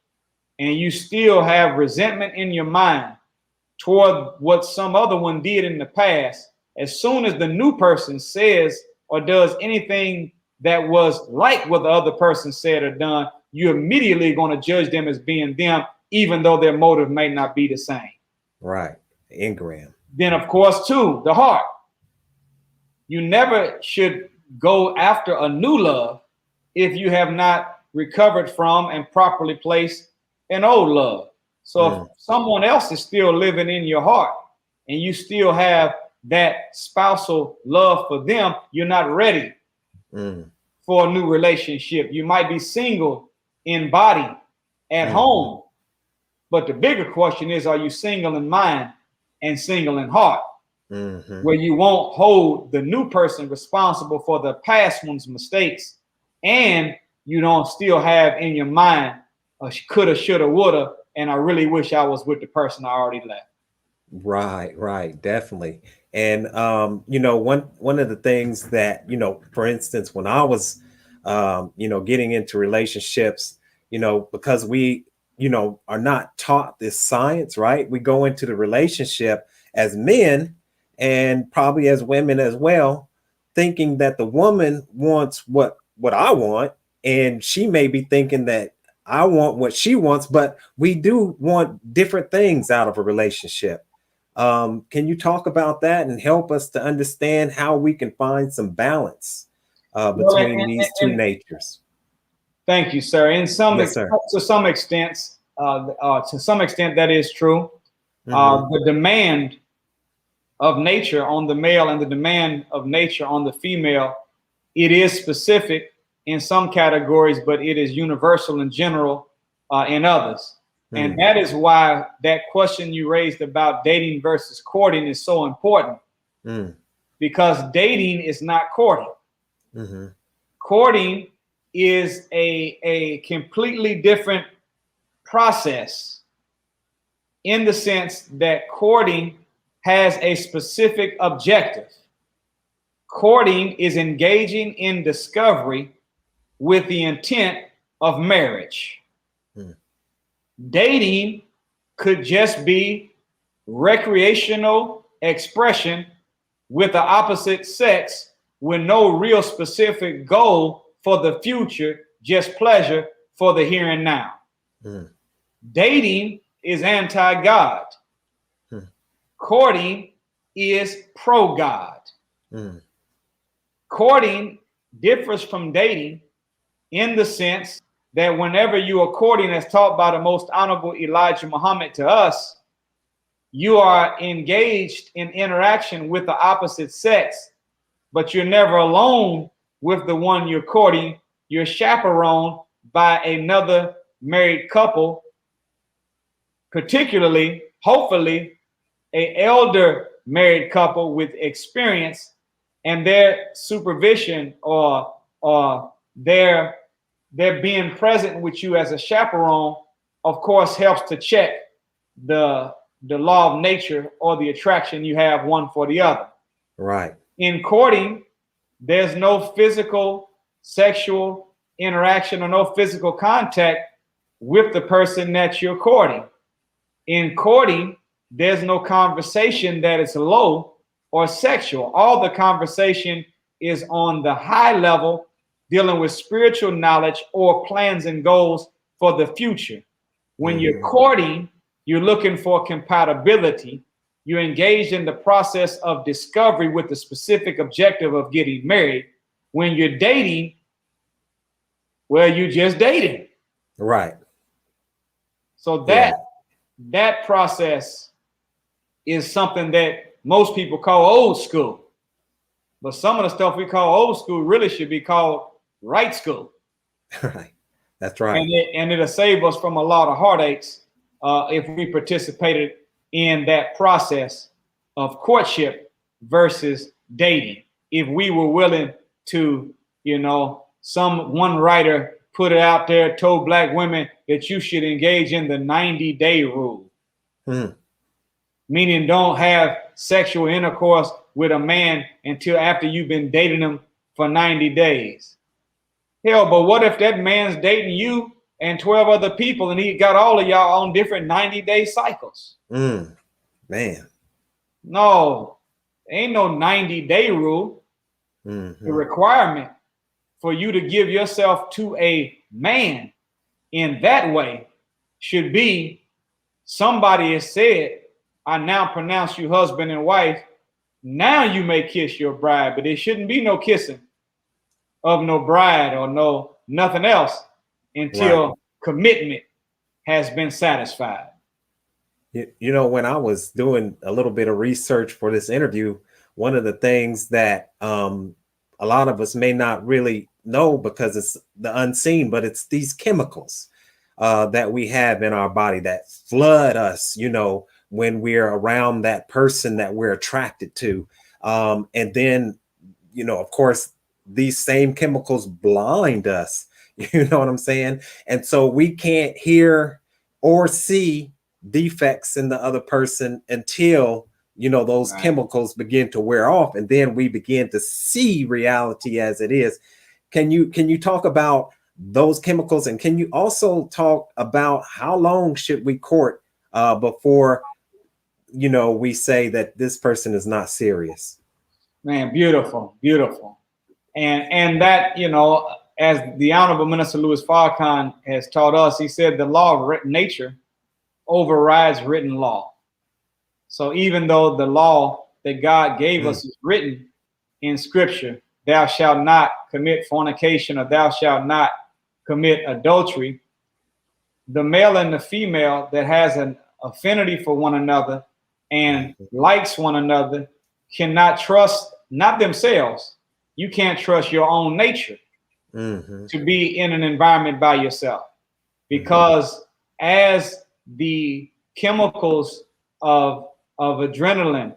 Speaker 5: and you still have resentment in your mind toward what some other one did in the past, as soon as the new person says or does anything that was like what the other person said or done, you're immediately going to judge them as being them, even though their motive may not be the same.
Speaker 4: Right. Engram.
Speaker 5: Then, of course, too, the heart. You never should go after a new love if you have not recovered from and properly placed an old love. So if someone else is still living in your heart and you still have that spousal love for them, you're not ready for a new relationship. You might be single in body at home, but the bigger question is, are you single in mind and single in heart? Where you won't hold the new person responsible for the past one's mistakes, and you don't still have in your mind a coulda, shoulda, woulda, and I really wish I was with the person I already left.
Speaker 4: Right, definitely. And one of the things that, for instance, when I was getting into relationships, because we are not taught this science, right? We go into the relationship as men and probably as women as well, thinking that the woman wants what I want, and she may be thinking that I want what she wants, but we do want different things out of a relationship. Can you talk about that and help us to understand how we can find some balance between these two natures?
Speaker 5: Thank you, sir. To some extent, that is true. The demand of nature on the male and the demand of nature on the female, it is specific in some categories, but it is universal in general in others. And that is why that question you raised about dating versus courting is so important, because dating is not courting. Courting is a completely different process in the sense that courting has a specific objective. Courting is engaging in discovery with the intent of marriage. Dating could just be recreational expression with the opposite sex with no real specific goal for the future, just pleasure for the here and now. Dating is anti-God. Courting is pro-God. Courting differs from dating in the sense that whenever you are courting, as taught by the most honorable Elijah Muhammad to us, you are engaged in interaction with the opposite sex, but you're never alone with the one you're courting. You're chaperoned by another married couple, particularly hopefully a elder married couple with experience, and their supervision or their being present with you as a chaperone, of course, helps to check the law of nature or the attraction you have one for the other.
Speaker 4: Right.
Speaker 5: In courting, there's no physical sexual interaction or no physical contact with the person that you're courting. In courting, there's no conversation that is low or sexual. All the conversation is on the high level, dealing with spiritual knowledge or plans and goals for the future. When you're courting, you're looking for compatibility. You're engaged in the process of discovery with the specific objective of getting married. When you're dating, well, you're just dating.
Speaker 4: Right.
Speaker 5: So that process is something that most people call old school. But some of the stuff we call old school really should be called right school.
Speaker 4: Right. That's right.
Speaker 5: And it'll save us from a lot of heartaches if we participated in that process of courtship versus dating. If we were willing to, one writer put it out there, told black women that you should engage in the 90-day rule. Meaning don't have sexual intercourse with a man until after you've been dating him for 90 days. Hell, but what if that man's dating you and 12 other people and he got all of y'all on different 90-day cycles?
Speaker 4: Man.
Speaker 5: No, ain't no 90-day rule. The requirement for you to give yourself to a man in that way should be somebody has said, I now pronounce you husband and wife. Now you may kiss your bride, but there shouldn't be no kissing of no bride or nothing else until commitment has been satisfied.
Speaker 4: When I was doing a little bit of research for this interview, one of the things that a lot of us may not really know because it's the unseen, but it's these chemicals that we have in our body that flood us, when we're around that person that we're attracted to. And then, of course, these same chemicals blind us, you know what I'm saying? And so we can't hear or see defects in the other person until, those chemicals begin to wear off. And then we begin to see reality as it is. Can you talk about those chemicals? And can you also talk about how long should we court before, we say that this person is not serious?
Speaker 5: Man, beautiful, beautiful. And that, as the Honorable Minister Louis Farrakhan has taught us, he said the law of nature overrides written law. So even though the law that God gave us is written in scripture, thou shalt not commit fornication or thou shalt not commit adultery, the male and the female that has an affinity for one another and likes one another cannot trust, not themselves. You can't trust your own nature to be in an environment by yourself, because as the chemicals of adrenaline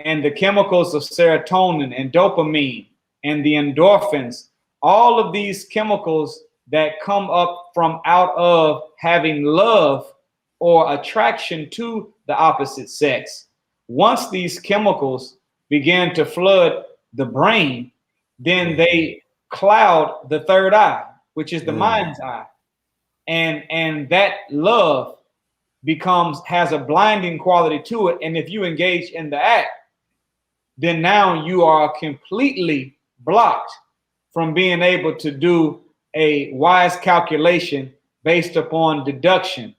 Speaker 5: and the chemicals of serotonin and dopamine and the endorphins, all of these chemicals that come up from out of having love or attraction to the opposite sex, once these chemicals begin to flood the brain, then they cloud the third eye, which is the mind's eye. And that love has a blinding quality to it. And if you engage in the act, then now you are completely blocked from being able to do a wise calculation based upon deduction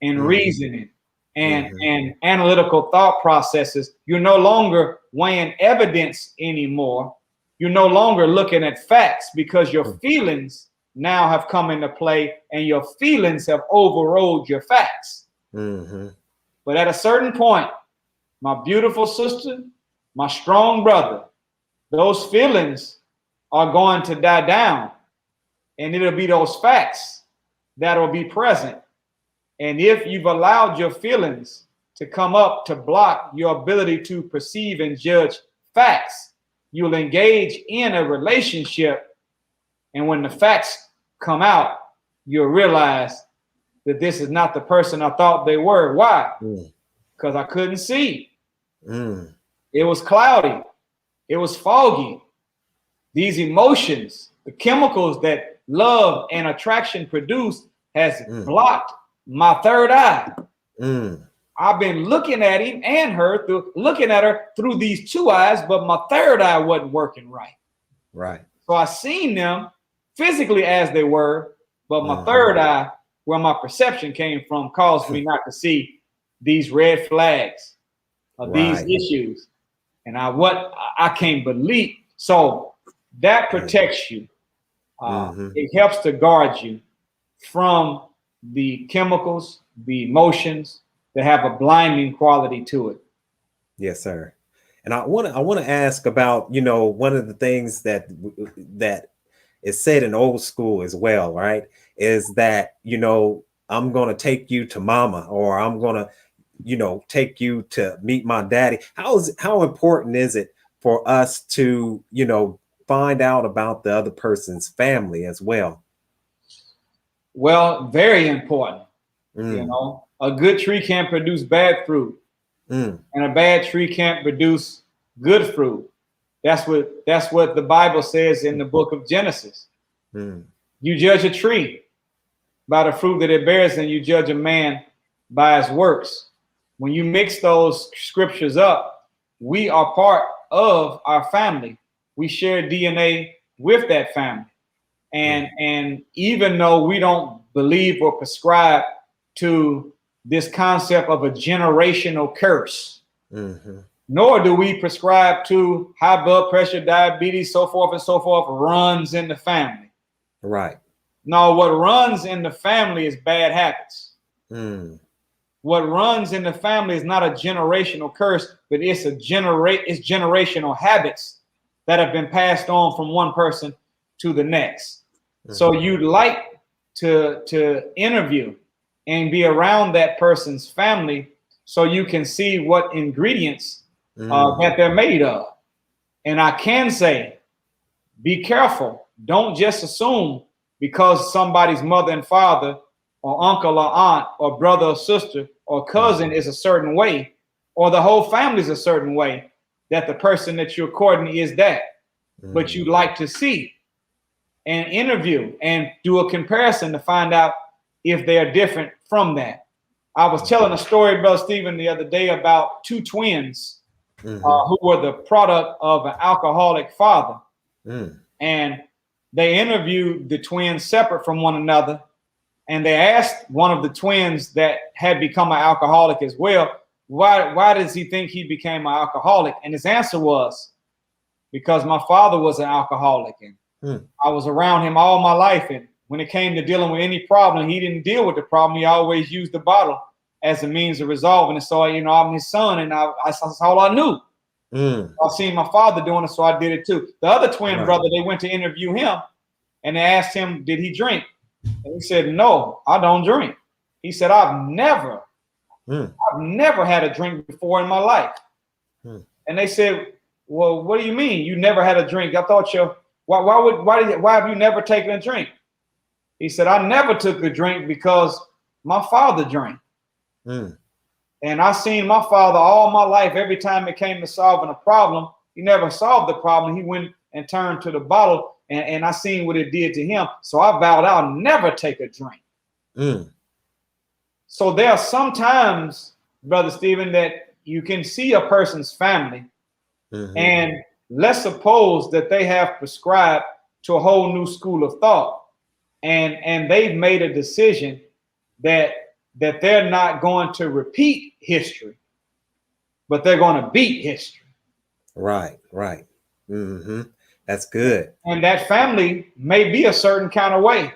Speaker 5: and reasoning and analytical thought processes. You're no longer weighing evidence anymore. You're no longer looking at facts, because your feelings now have come into play and your feelings have overrode your facts. But at a certain point, my beautiful sister, my strong brother, those feelings are going to die down, and it'll be those facts that will be present. And if you've allowed your feelings to come up to block your ability to perceive and judge facts. You'll engage in a relationship, and when the facts come out, you'll realize that this is not the person I thought they were. Why? Because I couldn't see. It was cloudy. It was foggy. These emotions, the chemicals that love and attraction produce, has blocked my third eye. I've been looking at him and her through these two eyes, but my third eye wasn't working right.
Speaker 4: Right.
Speaker 5: So I seen them physically as they were, but my third eye, where my perception came from, caused me not to see these red flags of these issues. And I can't believe. So that protects you. It helps to guard you from the chemicals, the emotions that have a blinding quality to it.
Speaker 4: Yes, sir. And I want to ask about, one of the things that is said in old school as well, right? Is that, I'm going to take you to mama, or I'm going to, take you to meet my daddy. How important is it for us to, find out about the other person's family as well?
Speaker 5: Well, very important. A good tree can't produce bad fruit, and a bad tree can't produce good fruit. That's what the Bible says in the book of Genesis. You judge a tree by the fruit that it bears, and you judge a man by his works. When you mix those scriptures up, we are part of our family. We share DNA with that family. And even though we don't believe or prescribe to this concept of a generational curse, nor do we prescribe to high blood pressure, diabetes, so forth and so forth, runs in the family.
Speaker 4: Right.
Speaker 5: No, what runs in the family is bad habits. What runs in the family is not a generational curse, but it's generational habits that have been passed on from one person to the next. So you'd like to interview and be around that person's family so you can see what ingredients that they're made of. And I can say, be careful. Don't just assume because somebody's mother and father or uncle or aunt or brother or sister or cousin is a certain way, or the whole family's a certain way, that the person that you're courting is that. But you'd like to see and interview and do a comparison to find out if they are different from that. I was telling a story, Brother Stephen, the other day about two twins who were the product of an alcoholic father. And they interviewed the twins separate from one another. And they asked one of the twins that had become an alcoholic as well, why does he think he became an alcoholic? And his answer was, because my father was an alcoholic and I was around him all my life. And when it came to dealing with any problem, he didn't deal with the problem. He always used the bottle as a means of resolving it. So, I'm his son, and that's all I knew. I've seen my father doing it, so I did it too. The other twin brother, they went to interview him, and they asked him, did he drink? And he said, no, I don't drink. He said, I've never had a drink before in my life. And they said, well, what do you mean you never had a drink? I thought why have you never taken a drink? He said, I never took a drink because my father drank. And I seen my father all my life. Every time it came to solving a problem, he never solved the problem. He went and turned to the bottle, and I seen what it did to him. So I vowed I'll never take a drink. So there are some times, Brother Stephen, that you can see a person's family, and let's suppose that they have prescribed to a whole new school of thought, and they've made a decision that they're not going to repeat history, but they're going to beat history. Right.
Speaker 4: That's good.
Speaker 5: And that family may be a certain kind of way,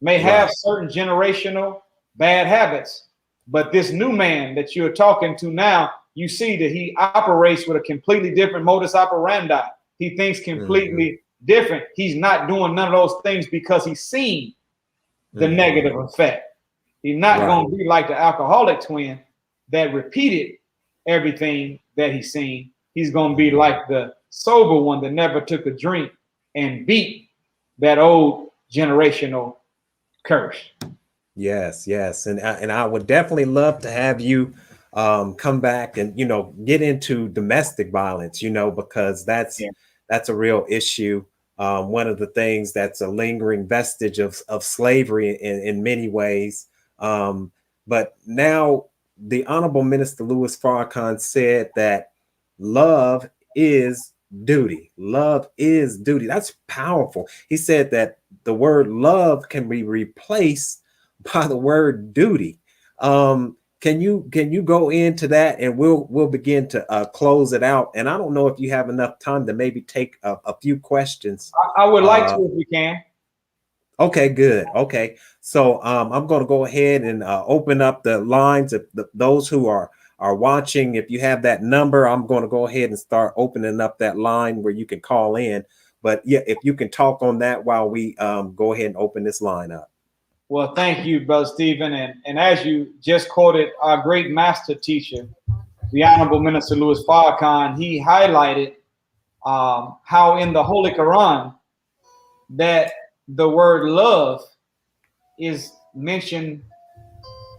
Speaker 5: may have certain generational bad habits, but this new man that you're talking to now, you see that he operates with a completely different modus operandi. He thinks completely different. He's not doing none of those things because he's seen the negative effect. He's not going to be like the alcoholic twin, that repeated everything that he's seen. He's going to be like the sober one that never took a drink and beat that old generational curse.
Speaker 4: Yes, yes, and I would definitely love to have you come back and get into domestic violence, because that's a real issue. One of the things that's a lingering vestige of slavery in many ways. But now the Honorable Minister Louis Farrakhan said that love is duty. Love is duty. That's powerful. He said that the word love can be replaced by the word duty. Can you go into that, and we'll begin to close it out. And I don't know if you have enough time to maybe take a few questions.
Speaker 5: I would like to, if we can.
Speaker 4: Okay, good. Okay, so I'm going to go ahead and open up the lines of those who are watching. If you have that number, I'm going to go ahead and start opening up that line where you can call in. But yeah, if you can talk on that while we go ahead and open this line up.
Speaker 5: Well, thank you, Brother Stephen. And as you just quoted our great master teacher, the Honorable Minister Louis Farrakhan, he highlighted how in the Holy Quran that the word love is mentioned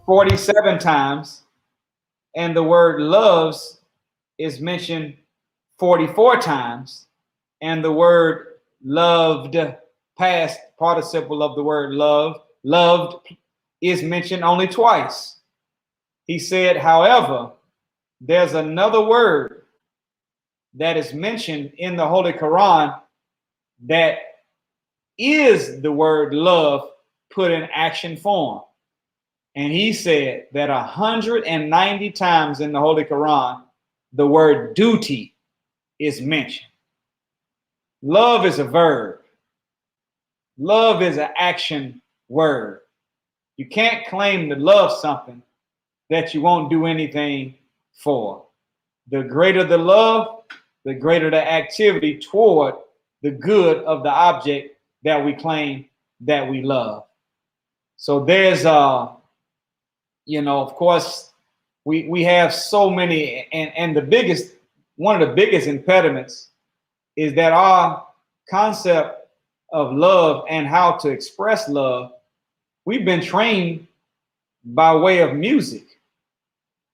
Speaker 5: 47 times, and the word loves is mentioned 44 times, and the word loved, past participle of the word loved is mentioned only twice. He said, however, there's another word that is mentioned in the Holy Quran that is the word love put in action form. And he said that 190 times in the Holy Quran, the word duty is mentioned. Love is a verb. Love is an action word. You can't claim to love something that you won't do anything for. The greater the love, the greater the activity toward the good of the object that we claim that we love. So there's of course we have so many, and one of the biggest impediments is that our concept of love and how to express love, we've been trained by way of music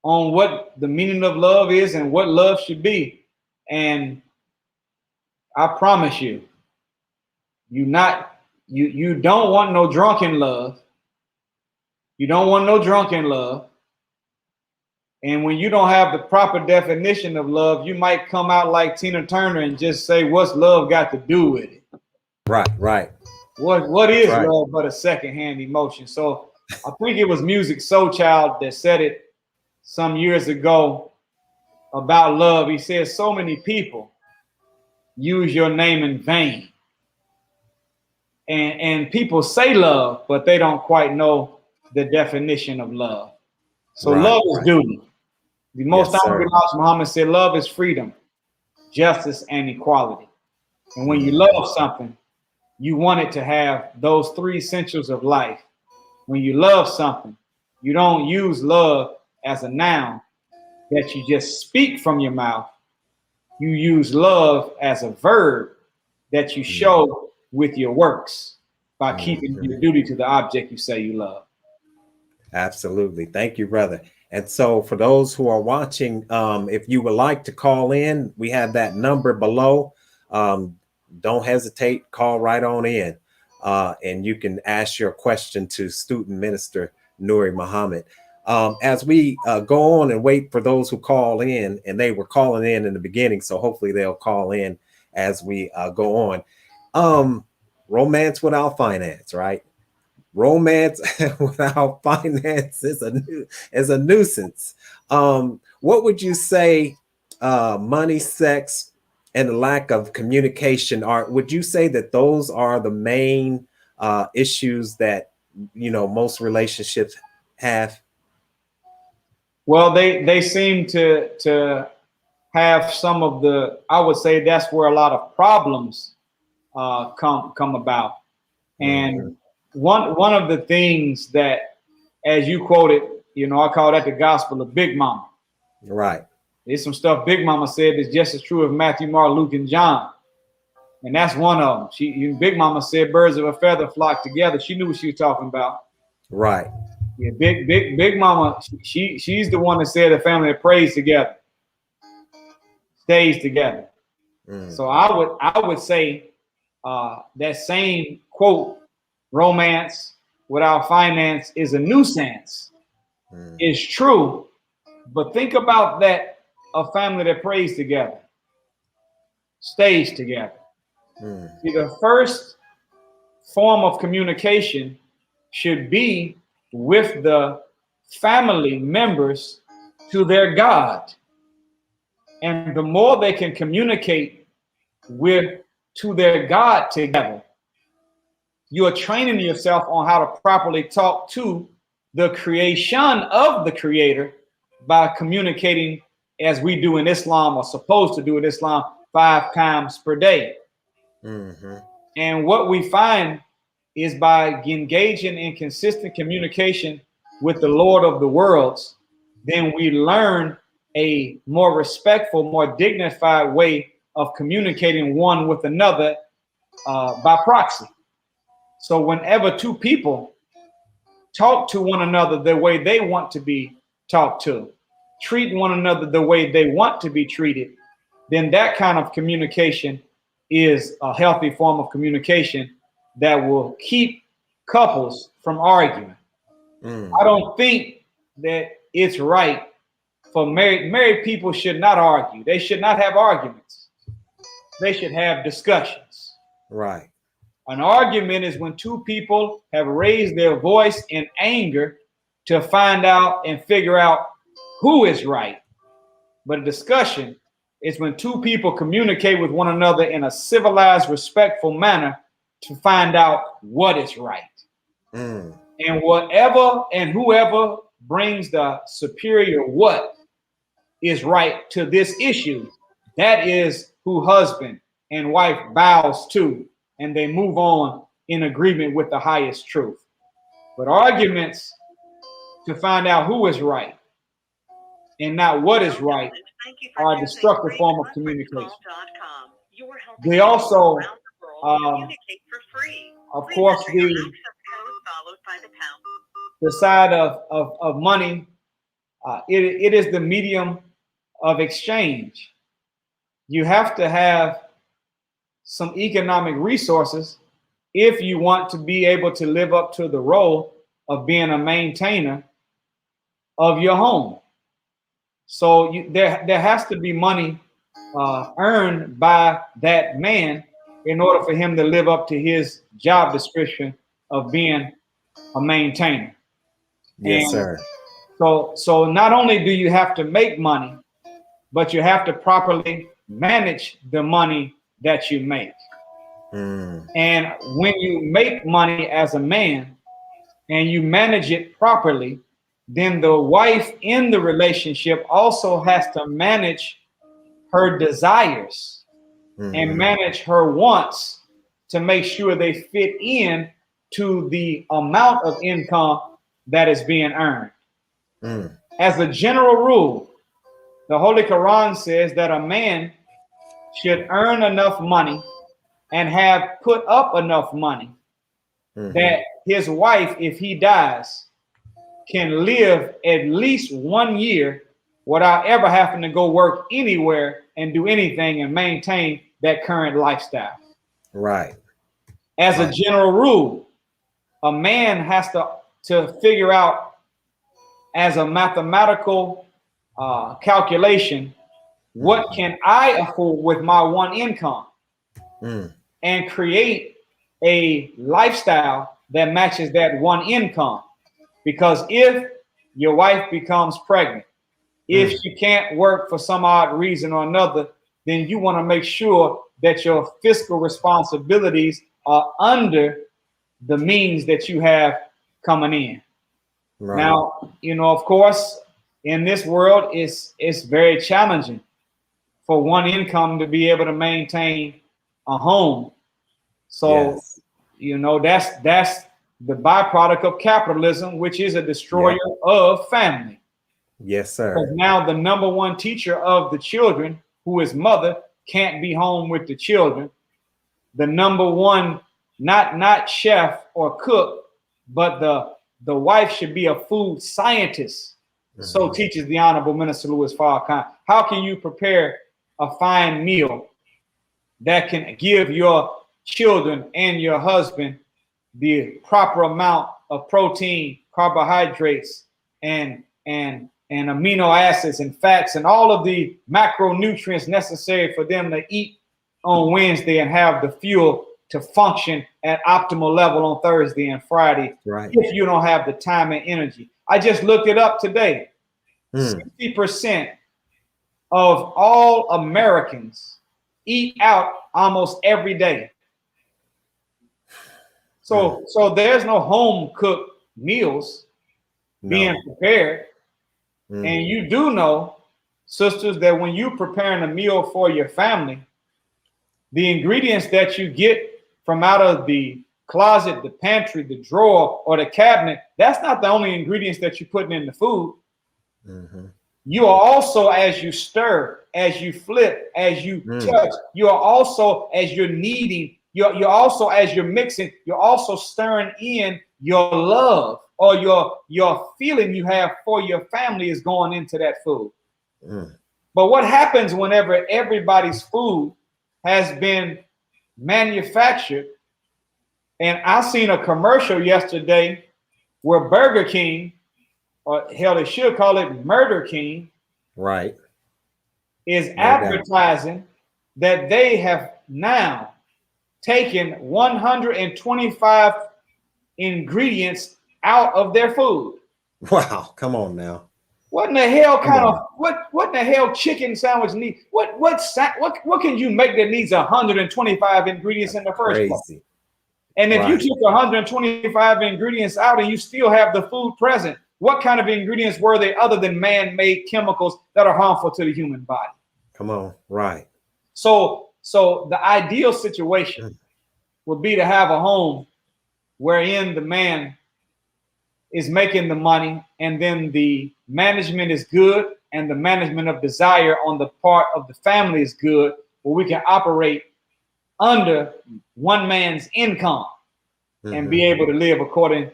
Speaker 5: on what the meaning of love is and what love should be. And I promise you, you don't want no drunken love. You don't want no drunken love. And when you don't have the proper definition of love, you might come out like Tina Turner and just say, what's love got to do with it?
Speaker 4: Right.
Speaker 5: What is love but a secondhand emotion? So I think it was Music Soul Child that said it some years ago about love. He said, so many people use your name in vain. And people say love, but they don't quite know the definition of love. So love is duty. The most honorable Muhammad said love is freedom, justice, and equality. And when you love something, you want it to have those three essentials of life. When you love something, you don't use love as a noun that you just speak from your mouth. You use love as a verb that you show with your works by keeping your duty to the object you say you love.
Speaker 4: Absolutely. Thank you, brother. And so for those who are watching, if you would like to call in, we have that number below. Don't hesitate, call right on in. And you can ask your question to Student Minister Nuri Muhammad. As we go on and wait for those who call in, and they were calling in the beginning, so hopefully they'll call in as we go on. Romance without finance, right? Romance without finance is a nuisance. What would you say money, sex, and the lack of communication are? Would you say that those are the main issues that most relationships have?
Speaker 5: Well, they seem to have some of the, I would say that's where a lot of problems come about. And one of the things that, as you quoted, I call that the gospel of Big Mama.
Speaker 4: Right.
Speaker 5: There's some stuff Big Mama said that's just as true of Matthew, Mark, Luke, and John. And that's one of them. Big Mama said birds of a feather flock together. She knew what she was talking about.
Speaker 4: Right.
Speaker 5: Yeah, Big Mama, she's the one that said a family that prays together, stays together. So I would say that same quote, romance without finance is a nuisance, is true. But think about that, a family that prays together, stays together. See, the first form of communication should be with the family members to their God. And the more they can communicate to their God together, you are training yourself on how to properly talk to the creation of the Creator by communicating as we do in Islam, or supposed to do in Islam, 5 times per day. And what we find is by engaging in consistent communication with the Lord of the worlds, then we learn a more respectful, more dignified way of communicating one with another by proxy. So whenever two people talk to one another the way they want to be talked to, treat one another the way they want to be treated, then that kind of communication is a healthy form of communication that will keep couples from arguing. I don't think that it's right for married people should not argue. They should not have arguments. They should have discussions.
Speaker 4: Right.
Speaker 5: An argument is when two people have raised their voice in anger to find out and figure out who is right. But a discussion is when two people communicate with one another in a civilized, respectful manner to find out what is right. And whatever and whoever brings the superior what is right to this issue, that is who husband and wife bows to, and they move on in agreement with the highest truth. But arguments to find out who is right and not what is right are a destructive form of communication. They also, of course, the side of money, it is the medium of exchange. You have to have some economic resources if you want to be able to live up to the role of being a maintainer of your home. So there has to be money earned by that man in order for him to live up to his job description of being a maintainer.
Speaker 4: Yes, sir.
Speaker 5: So not only do you have to make money, but you have to properly manage the money that you make. And when you make money as a man and you manage it properly, then the wife in the relationship also has to manage her desires and manage her wants to make sure they fit in to the amount of income that is being earned. As a general rule, the Holy Quran says that a man should earn enough money and have put up enough money that his wife, if he dies, can live at least 1 year without ever having to go work anywhere and do anything and maintain that current lifestyle.
Speaker 4: Right.
Speaker 5: As a general rule, a man has to figure out as a mathematical calculation, what can I afford with my one income and create a lifestyle that matches that one income. Because if your wife becomes pregnant, if she can't work for some odd reason or another, then you want to make sure that your fiscal responsibilities are under the means that you have coming in. Right. Now, of course, in this world, it's very challenging for one income to be able to maintain a home. So, that's the byproduct of capitalism, which is a destroyer of family.
Speaker 4: Yes, sir.
Speaker 5: Because now the number one teacher of the children, who is mother, can't be home with the children. The number one, not chef or cook, but the wife should be a food scientist. So teaches the Honorable Minister Louis Farrakhan. How can you prepare a fine meal that can give your children and your husband the proper amount of protein, carbohydrates, and amino acids and fats and all of the macronutrients necessary for them to eat on Wednesday and have the fuel to function at optimal level on Thursday and Friday,
Speaker 4: right,
Speaker 5: if you don't have the time and energy. I just looked it up today. 60% of all Americans eat out almost every day. So there's no home cooked meals being prepared. And you do know, sisters, that when you're preparing a meal for your family, the ingredients that you get from out of the closet, the pantry, the drawer, or the cabinet, that's not the only ingredients that you're putting in the food. You are also, as you stir, as you flip, as you touch, you are also, as you're kneading, you're also, as you're mixing, you're also stirring in your love, or your feeling you have for your family is going into that food. But what happens whenever everybody's food has been manufactured? And I seen a commercial yesterday where Burger King, or hell, they should call it Murder King,
Speaker 4: right,
Speaker 5: is advertising that they have now taken 125 ingredients out of their food.
Speaker 4: Wow, come on now.
Speaker 5: What in the hell kind of what in the hell chicken sandwich need? What can you make that needs 125 ingredients in the first place? And if you took 125 ingredients out and you still have the food present, what kind of ingredients were they other than man-made chemicals that are harmful to the human body?
Speaker 4: Come on, right.
Speaker 5: So the ideal situation would be to have a home wherein the man is making the money, and then the management is good, and the management of desire on the part of the family is good, where we can operate under one man's income and be able to live according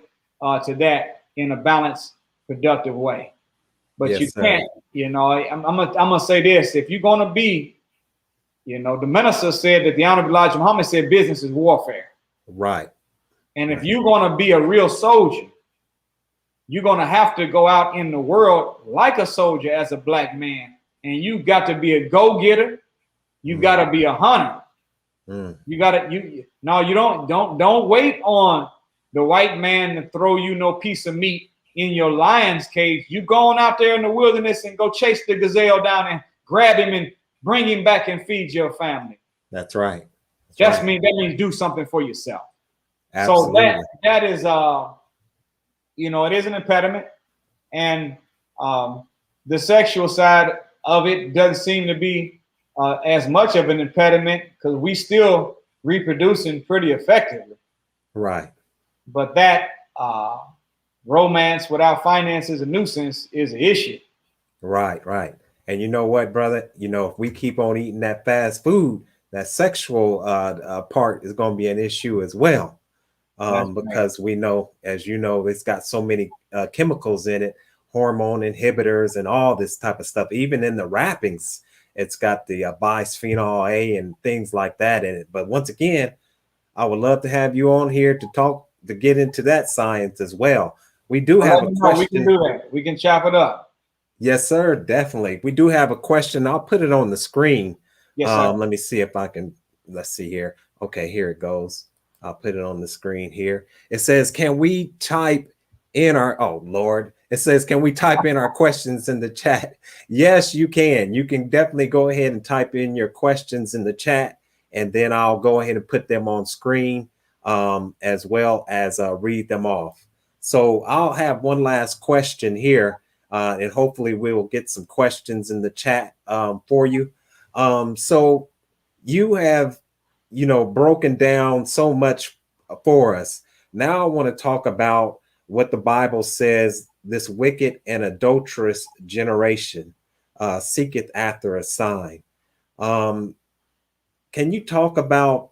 Speaker 5: to that in a balanced, productive way. But you can't, I'm gonna say this: if you're gonna be, the minister said that the Honorable Elijah Muhammad said business is warfare.
Speaker 4: Right.
Speaker 5: And if you're gonna be a real soldier, you're gonna have to go out in the world like a soldier as a black man, and you got to be a go-getter. You got to be a hunter. You don't wait on the white man to throw you no piece of meat in your lion's cage. You going out there in the wilderness and go chase the gazelle down and grab him and bring him back and feed your family.
Speaker 4: That's right.
Speaker 5: That means do something for yourself.
Speaker 4: Absolutely.
Speaker 5: So that is it is an impediment, and the sexual side of it doesn't seem to be as much of an impediment, because we still reproducing pretty effectively. Right. But that romance without finances and nuisance is an issue.
Speaker 4: Right, right. And you know what, brother? If we keep on eating that fast food, that sexual part is going to be an issue as well. Because we know, as you know, it's got so many chemicals in it, hormone inhibitors and all this type of stuff. Even in the wrappings, it's got the bisphenol A and things like that in it. But once again, I would love to have you on here to get into that science as well. We do have a question.
Speaker 5: We can do that. We can chop it up.
Speaker 4: Yes, sir. Definitely. We do have a question. I'll put it on the screen.
Speaker 5: Yes, sir.
Speaker 4: Let me see if I can. Let's see here. Okay, here it goes. I'll put it on the screen here. It says, can we type in our, it says, can we type in our questions in the chat? Yes, you can. You can definitely go ahead and type in your questions in the chat, and then I'll go ahead and put them on screen as well as read them off. So I'll have one last question here, and hopefully we will get some questions in the chat for you. So you have broken down so much for us, Now I want to talk about what the Bible says this wicked and adulterous generation seeketh after a sign. Can you talk about,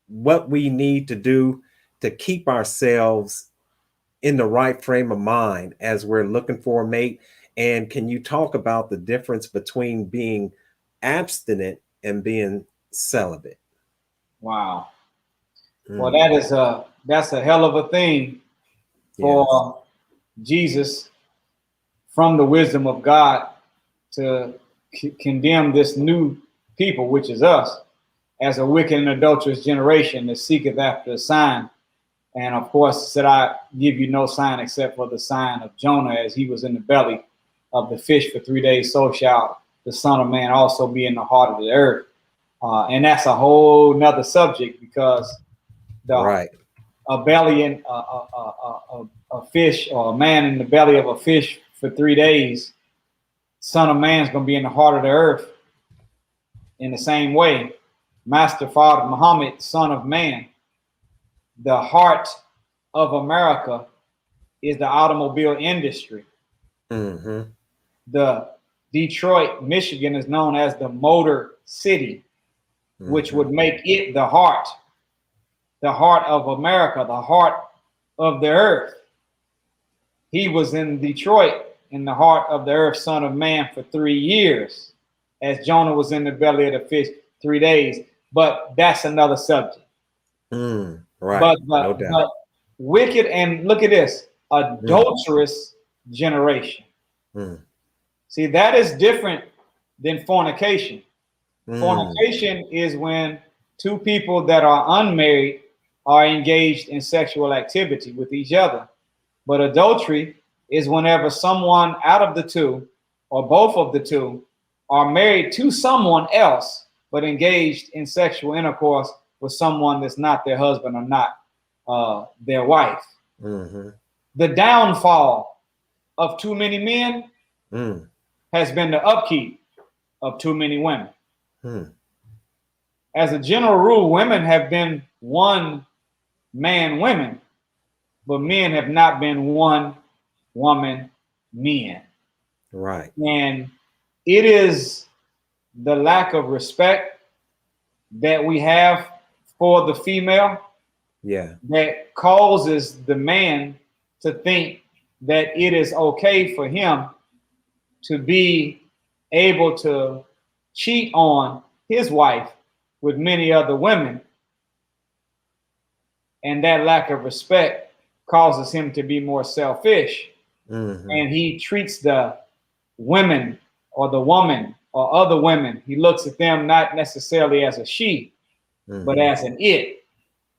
Speaker 4: what we need to do to keep ourselves in the right frame of mind as we're looking for a mate? And can you talk about the difference between being abstinent and being celibate?
Speaker 5: Wow. Well, that's a hell of a thing for Jesus, from the wisdom of God, to condemn this new people, which is us, as a wicked and adulterous generation that seeketh after a sign. And of course, said, I give you no sign except for the sign of Jonah, as he was in the belly of the fish for 3 days, so shall the Son of Man also be in the heart of the earth. And that's a whole nother subject, because a belly in a fish, or a man in the belly of a fish for 3 days, Son of Man's going to be in the heart of the earth. In the same way, Master Father Muhammad, Son of Man, the heart of America is the automobile industry.
Speaker 4: Mm-hmm.
Speaker 5: The Detroit, Michigan is known as the Motor City, which would make it the heart of America, the heart of the earth. He was in Detroit, in the heart of the earth, Son of Man, for 3 years, as Jonah was in the belly of the fish 3 days. But that's another subject.
Speaker 4: Right.
Speaker 5: But
Speaker 4: No doubt.
Speaker 5: but wicked, and look at this, adulterous generation. See, that is different than fornication. Fornication is when two people that are unmarried are engaged in sexual activity with each other. But adultery is whenever someone out of the two, or both of the two, are married to someone else, but engaged in sexual intercourse with someone that's not their husband or not their wife. The downfall of too many men has been the upkeep of too many women. As a general rule, women have been one man women, but men have not been one woman men.
Speaker 4: Right.
Speaker 5: And it is the lack of respect that we have for the female that causes the man to think that it is okay for him to be able to cheat on his wife with many other women. And that lack of respect causes him to be more selfish. And he treats the women, or the woman, or other women, he looks at them not necessarily as a she, but as an it.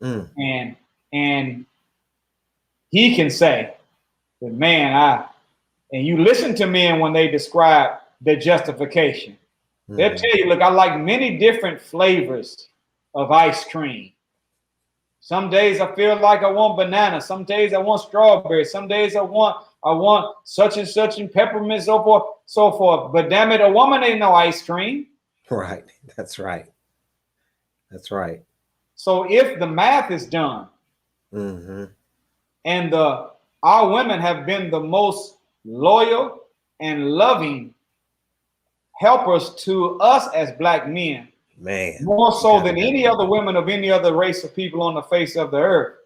Speaker 5: And he can say that, man, and you listen to men when they describe their justification. They'll tell you, look, I like many different flavors of ice cream. Some days I feel like I want banana. Some days I want strawberry. Some days I want such and such and peppermint, so forth. But damn it, a woman ain't no ice cream.
Speaker 4: Right. That's right. That's right.
Speaker 5: So if the math is done, and our women have been the most loyal and loving helpers to us as black men,
Speaker 4: man,
Speaker 5: more so than any other women of any other race of people on the face of the earth.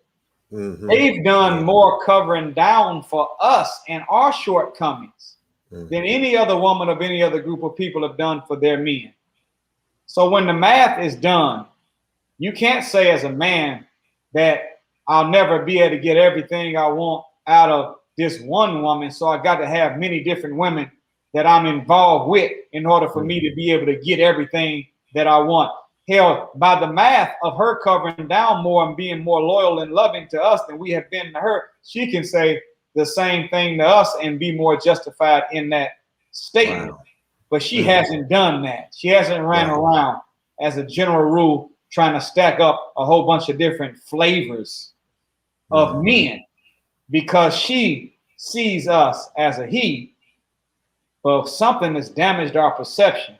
Speaker 5: They've done more covering down for us and our shortcomings than any other woman of any other group of people have done for their men. So when the math is done, you can't say as a man that I'll never be able to get everything I want out of this one woman, so I got to have many different women that I'm involved with in order for me to be able to get everything that I want. Hell, by the math of her covering down more and being more loyal and loving to us than we have been to her, she can say the same thing to us and be more justified in that statement. Wow. But she hasn't done that. She hasn't ran around, as a general rule, trying to stack up a whole bunch of different flavors of men, because she sees us as a he. But something has damaged our perception,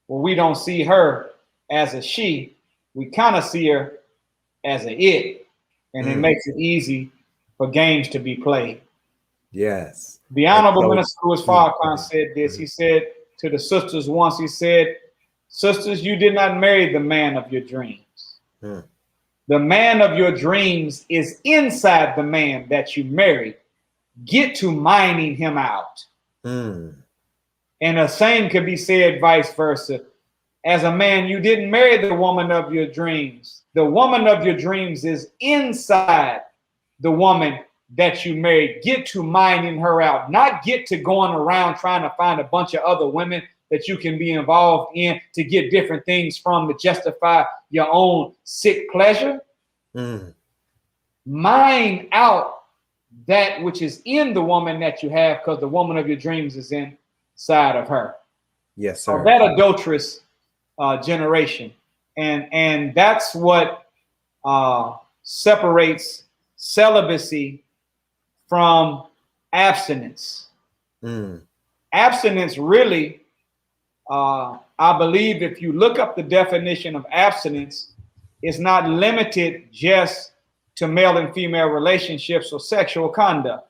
Speaker 5: where we don't see her as a she, we kind of see her as a it. and it makes it easy for games to be played.
Speaker 4: Yes.
Speaker 5: The Honorable Minister Louis Farrakhan said this. He said to the sisters once, he said, "Sisters, you did not marry the man of your dreams. The man of your dreams is inside the man that you married. Get to mining him out." And the same could be said vice versa. As a man, you didn't marry the woman of your dreams. The woman of your dreams is inside the woman that you married. Get to mining her out, not get to going around trying to find a bunch of other women that you can be involved in to get different things from to justify your own sick pleasure. Mine out that which is in the woman that you have, because the woman of your dreams is inside of her.
Speaker 4: Yes, sir.
Speaker 5: So that adulterous generation, and that's what separates celibacy from abstinence. Abstinence really, I believe, if you look up the definition of abstinence, it's not limited just to male and female relationships or sexual conduct.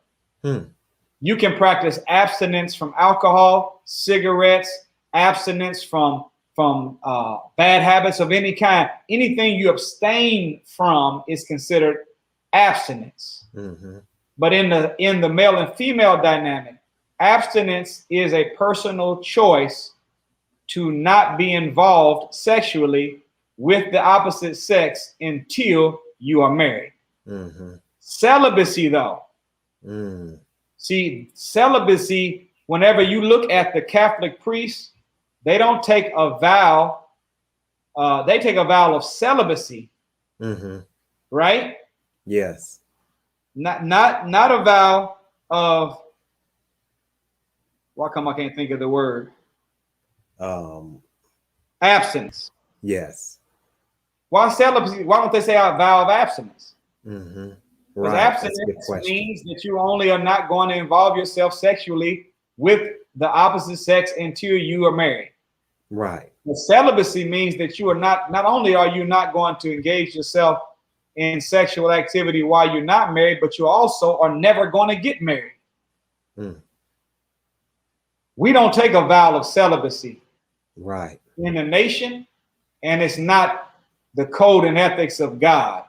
Speaker 5: You can practice abstinence from alcohol, cigarettes, abstinence from bad habits of any kind. Anything you abstain from is considered abstinence. But in the male and female dynamic, abstinence is a personal choice to not be involved sexually with the opposite sex until you are married. Celibacy, though. See, celibacy, whenever you look at the Catholic priests, they don't take a vow. They take a vow of celibacy, right?
Speaker 4: Yes.
Speaker 5: Not a vow of, why come I can't think of the word? Abstinence.
Speaker 4: Yes.
Speaker 5: Why celibacy? Why don't they say a vow of abstinence? Because
Speaker 4: Right.
Speaker 5: abstinence means that you only are not going to involve yourself sexually with the opposite sex until you are married.
Speaker 4: Right.
Speaker 5: The celibacy means that you are not only are you not going to engage yourself in sexual activity while you're not married, but you also are never going to get married. We don't take a vow of celibacy
Speaker 4: Right.
Speaker 5: in the nation, and it's not the code and ethics of God.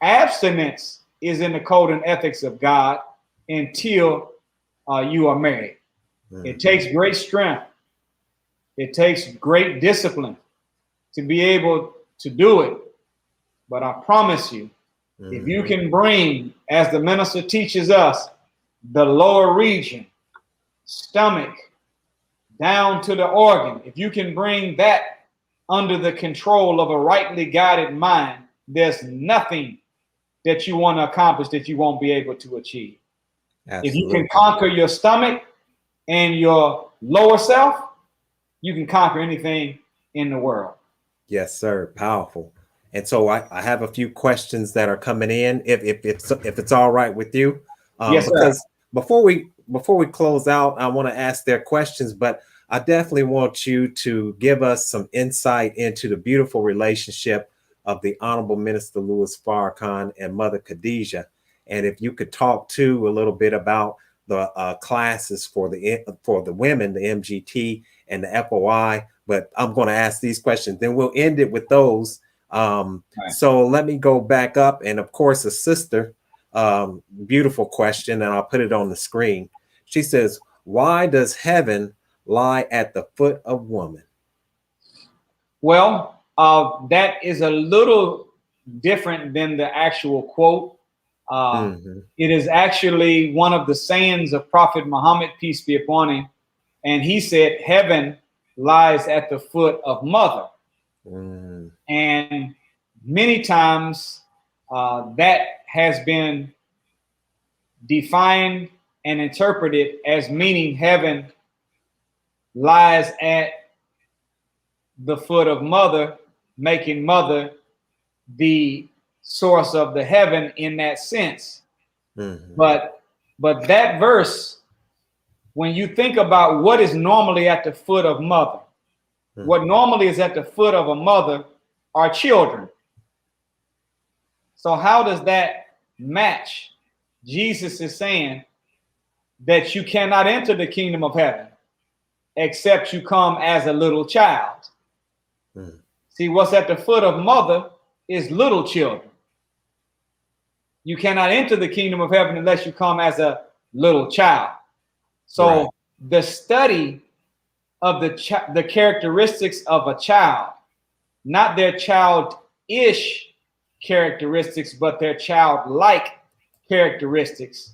Speaker 5: Abstinence is in the code and ethics of God until you are married. It takes great strength. It takes great discipline to be able to do it. But I promise you, if you can bring, as the minister teaches us, the lower region, stomach, down to the organ, if you can bring that under the control of a rightly guided mind, there's nothing that you want to accomplish that you won't be able to achieve.
Speaker 4: Absolutely.
Speaker 5: If you can conquer your stomach and your lower self, you can conquer anything in the world.
Speaker 4: Yes, sir. Powerful. And so I have a few questions that are coming in, if it's all right with you.
Speaker 5: Yes, sir.
Speaker 4: Because before we close out, I want to ask their questions, but I definitely want you to give us some insight into the beautiful relationship of the Honorable Minister Louis Farrakhan and Mother Khadijah. And if you could talk too a little bit about the classes for the women, the MGT and the FOI. But I'm going to ask these questions, then we'll end it with those. So let me go back up, and of course, a sister, beautiful question, and I'll put it on the screen. She says, "Why does heaven lie at the foot of woman?"
Speaker 5: Well, that is a little different than the actual quote. It is actually one of the sayings of Prophet Muhammad, peace be upon him, and he said, "Heaven lies at the foot of mother." And many times that has been defined and interpreted as meaning heaven lies at the foot of mother, making mother the source of the heaven in that sense. But that verse, when you think about what is normally at the foot of mother, what normally is at the foot of a mother are children. So how does that match? Jesus is saying that you cannot enter the kingdom of heaven except you come as a little child. See, what's at the foot of mother is little children. You cannot enter the kingdom of heaven unless you come as a little child. So the study of the characteristics of a child, not their childish characteristics, but their childlike characteristics,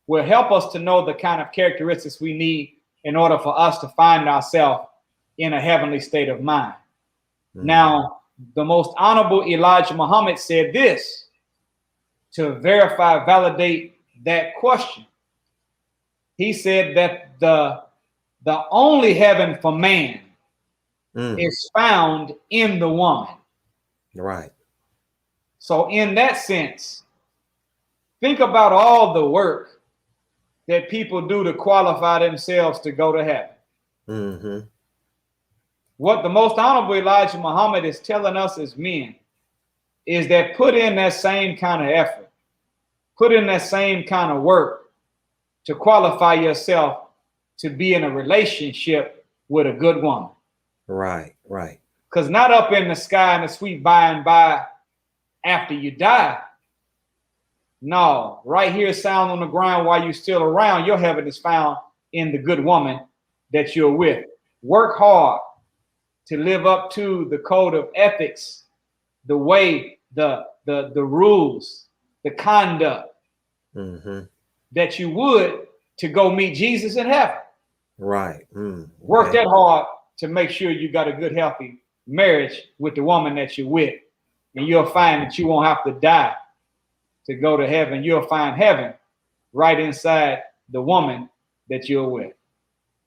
Speaker 5: will help us to know the kind of characteristics we need in order for us to find ourselves in a heavenly state of mind. Now, the most honorable Elijah Muhammad said this to verify, validate that question. He said that the only heaven for man is found in the woman.
Speaker 4: Right.
Speaker 5: So in that sense, think about all the work that people do to qualify themselves to go to heaven. What the most honorable Elijah Muhammad is telling us as men is that put in that same kind of effort, put in that same kind of work to qualify yourself to be in a relationship with a good woman.
Speaker 4: Right, right.
Speaker 5: Because not up in the sky in the sweet by and by after you die. No, right here, sound on the ground while you're still around. Your heaven is found in the good woman that you're with. Work hard to live up to the code of ethics, the way, the rules, the conduct that you would to go meet Jesus in heaven.
Speaker 4: Right.
Speaker 5: Work that hard to make sure you got a good, healthy marriage with the woman that you're with. And you'll find that you won't have to die to go to heaven. You'll find heaven right inside the woman that you're with.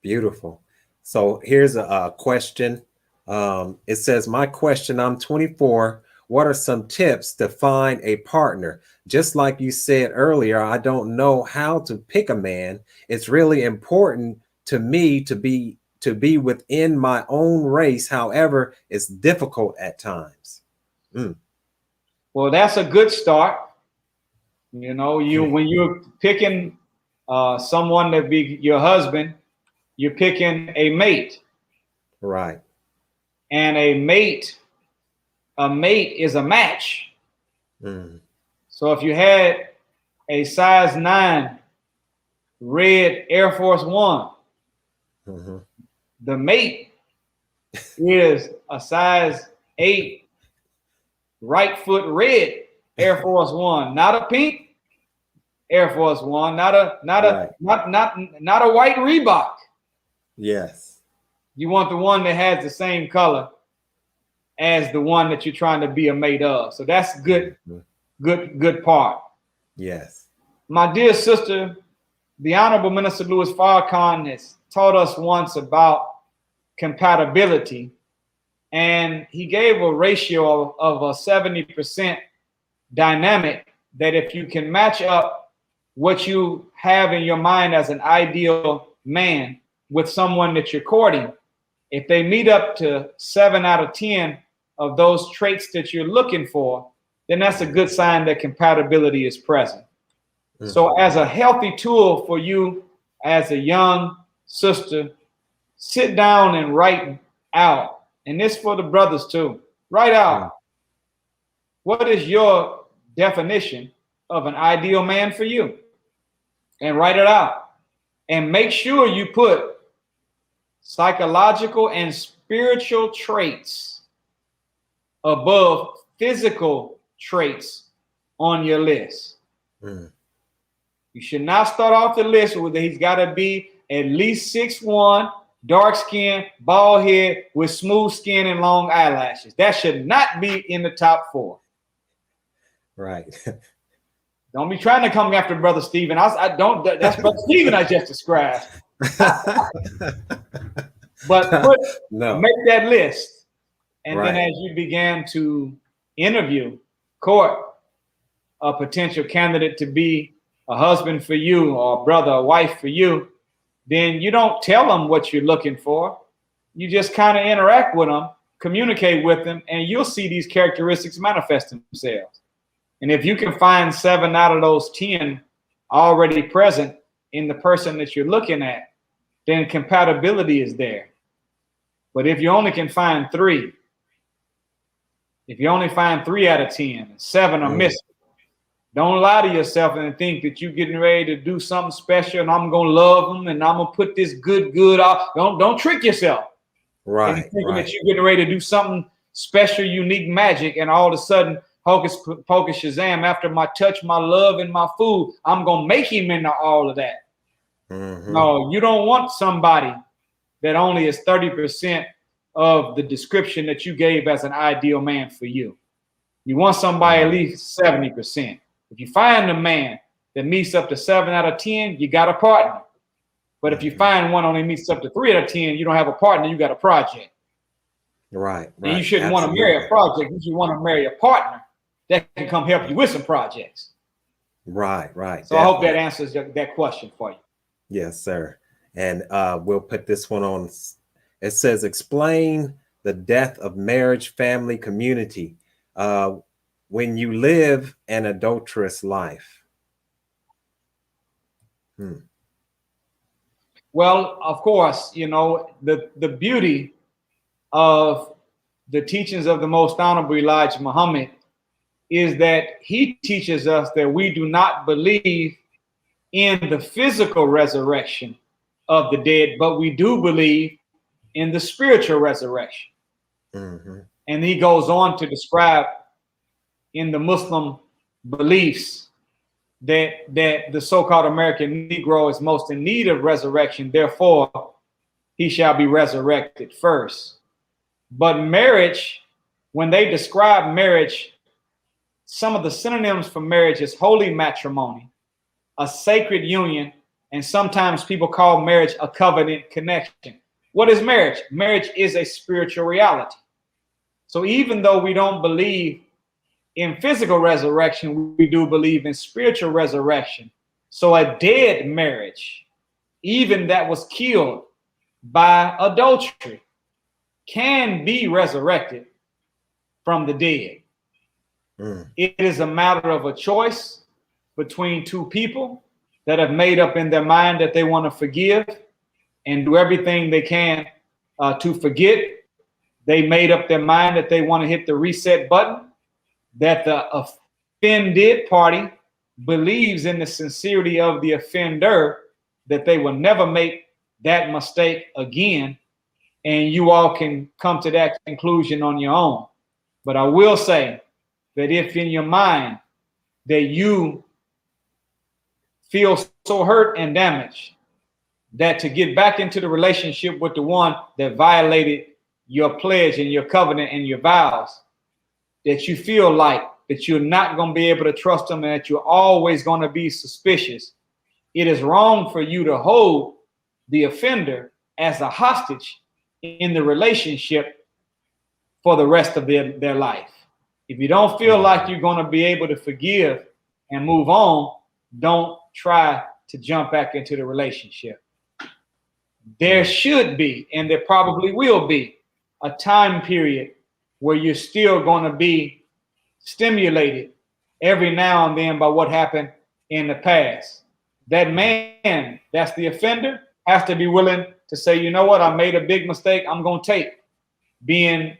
Speaker 4: Beautiful. So here's a question. It says, my question, I'm 24. What are some tips to find a partner? Just like you said earlier, I don't know how to pick a man. It's really important to me to be within my own race. However, it's difficult at times.
Speaker 5: Well, that's a good start. You know, when you're picking someone to be your husband, you're picking a mate.
Speaker 4: Right.
Speaker 5: And a mate is a match. So if you had a size 9 red Air Force One, the mate is a size 8 right foot red Air Force One, not a pink Air Force One, not a white Reebok.
Speaker 4: Yes.
Speaker 5: You want the one that has the same color as the one that you're trying to be a mate of. So that's good part.
Speaker 4: Yes.
Speaker 5: My dear sister, the Honorable Minister Louis Farrakhan has taught us once about compatibility, and he gave a ratio of a 70% dynamic, that if you can match up what you have in your mind as an ideal man with someone that you're courting, if they meet up to 7 out of 10 of those traits that you're looking for, then that's a good sign that compatibility is present. So as a healthy tool for you as a young sister, sit down and write out, and this for the brothers too, write out what is your definition of an ideal man for you, and write it out, and make sure you put psychological and spiritual traits above physical traits on your list. You should not start off the list with he's got to be at least 6'1", dark skin, bald head with smooth skin and long eyelashes. That should not be in the top 4. Right. Don't be trying to come after Brother Stephen. I don't. That's Brother Stephen I just described. But make that list, and then as you began to interview, court a potential candidate to be a husband for you, or a brother, or wife for you, then you don't tell them what you're looking for. You just kind of interact with them, communicate with them, and you'll see these characteristics manifest themselves. And if you can find 7 out of those 10 already present in the person that you're looking at, then compatibility is there. But if you only can find 3, if you only find 3 out of 10, 7 are missing, don't lie to yourself and think that you're getting ready to do something special and I'm going to love them and I'm going to put this good out. Don't trick yourself.
Speaker 4: Right.
Speaker 5: And thinking that you're getting ready to do something special, unique magic, and all of a sudden, hocus pocus shazam, after my touch, my love, and my food, I'm going to make him into all of that. No, you don't want somebody that only is 30% of the description that you gave as an ideal man for you. You want somebody at least 70%. If you find a man that meets up to 7 out of 10, you got a partner. But if you find one only meets up to 3 out of 10, you don't have a partner, you got a project.
Speaker 4: Right.
Speaker 5: And you shouldn't want to marry a project. You should want to marry a partner that can come help you with some projects.
Speaker 4: Right.
Speaker 5: So
Speaker 4: Definitely.
Speaker 5: I hope that answers that question for you.
Speaker 4: Yes, sir. And we'll put this one on. It says, explain the death of marriage, family, community when you live an adulterous life.
Speaker 5: Well, of course, you know, the beauty of the teachings of the most honorable Elijah Muhammad is that he teaches us that we do not believe in the physical resurrection of the dead, but we do believe in the spiritual resurrection. And he goes on to describe in the Muslim beliefs that the so-called American Negro is most in need of resurrection, therefore he shall be resurrected first. But marriage, when they describe marriage, some of the synonyms for marriage is holy matrimony, a sacred union, and sometimes people call marriage a covenant connection. What is marriage? Marriage is a spiritual reality. So even though we don't believe in physical resurrection, we do believe in spiritual resurrection. So a dead marriage, even that was killed by adultery, can be resurrected from the dead. It is a matter of a choice between two people that have made up in their mind that they want to forgive and do everything they can to forget. They made up their mind that they want to hit the reset button, that the offended party believes in the sincerity of the offender, that they will never make that mistake again. And you all can come to that conclusion on your own. But I will say that if in your mind that you feel so hurt and damaged that to get back into the relationship with the one that violated your pledge and your covenant and your vows, that you feel like that you're not going to be able to trust them and that you're always going to be suspicious, it is wrong for you to hold the offender as a hostage in the relationship for the rest of their life. If you don't feel like you're going to be able to forgive and move on, don't try to jump back into the relationship. There should be, and there probably will be, a time period where you're still going to be stimulated every now and then by what happened in the past. That man, that's the offender, has to be willing to say, you know what, I made a big mistake. I'm going to take being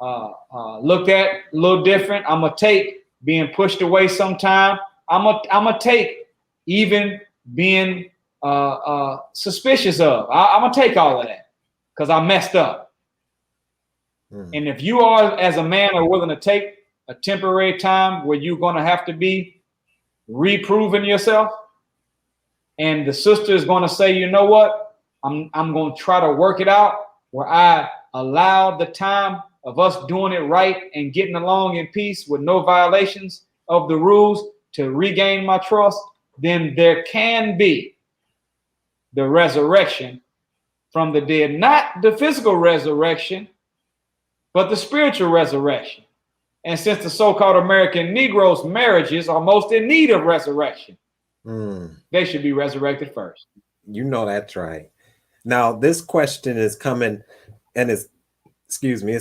Speaker 5: looked at a little different. I'm going to take being pushed away sometime. I'm going to take even being suspicious of. I'm going to take all of that because I messed up. And if you are, as a man, are willing to take a temporary time where you're going to have to be reproving yourself, and the sister is going to say, you know what, I'm going to try to work it out where I allow the time of us doing it right and getting along in peace with no violations of the rules to regain my trust, then there can be the resurrection from the dead, not the physical resurrection, but the spiritual resurrection. And since the so-called American Negroes' marriages are most in need of resurrection, they should be resurrected first.
Speaker 4: You know that's right. Now, this question is coming and it's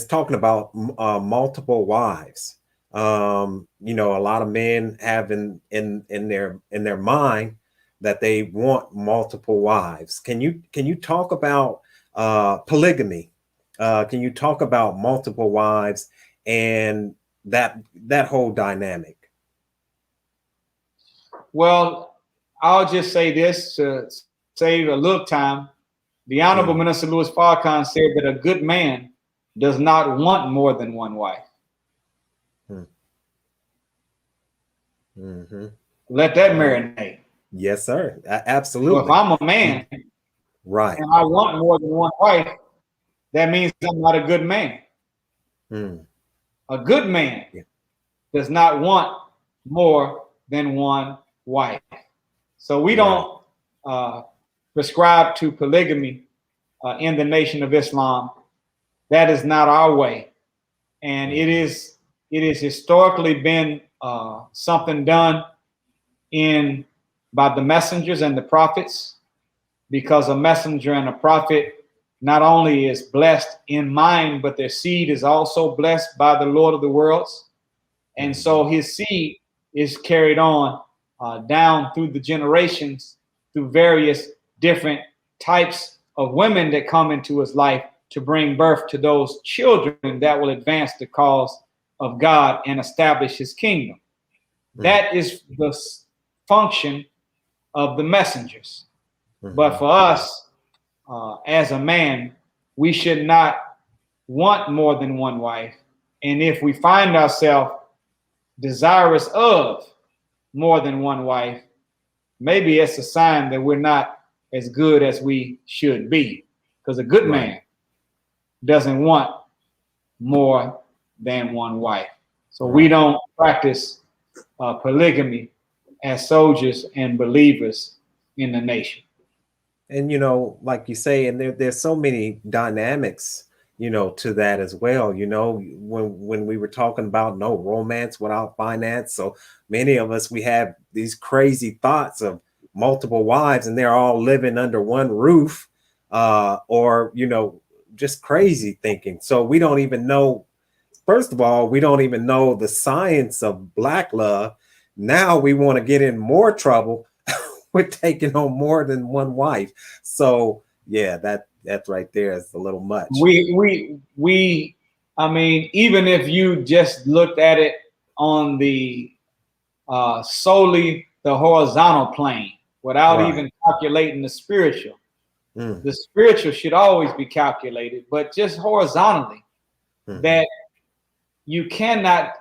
Speaker 4: talking about multiple wives. You know, a lot of men have in their mind that they want multiple wives. Can you talk about polygamy? Can you talk about multiple wives and that whole dynamic?
Speaker 5: Well, I'll just say this to save a little time. The Honorable Minister Louis Farrakhan said that a good man does not want more than one wife.
Speaker 4: Mm-hmm.
Speaker 5: Let that marinate.
Speaker 4: Yes, sir. Absolutely.
Speaker 5: So if I'm a man,
Speaker 4: right,
Speaker 5: and I want more than one wife, that means I'm not a good man. A good man does not want more than one wife. So we don't prescribe to polygamy in the Nation of Islam. That is not our way, and it is historically been something done by the messengers and the prophets, because a messenger and a prophet not only is blessed in mind, but their seed is also blessed by the Lord of the worlds. And so his seed is carried on down through the generations, through various different types of women that come into his life to bring birth to those children that will advance the cause of God and establish his kingdom. That is the function of the messengers. But for us, as a man, we should not want more than one wife. And if we find ourselves desirous of more than one wife, maybe it's a sign that we're not as good as we should be. Because a good man doesn't want more than one wife. So we don't practice polygamy as soldiers and believers in the nation.
Speaker 4: And, you know, like you say, and there's so many dynamics, you know, to that as well. You know, when we were talking about no romance without finance, so many of us, we have these crazy thoughts of multiple wives and they're all living under one roof, or, you know, just crazy thinking. So we don't even know, first of all, we don't even know the science of Black love. Now we want to get in more trouble with taking on more than one wife. So yeah, that right there is a little much.
Speaker 5: I mean, even if you just looked at it on the solely the horizontal plane without even calculating the spiritual. The spiritual should always be calculated, but just horizontally, that you cannot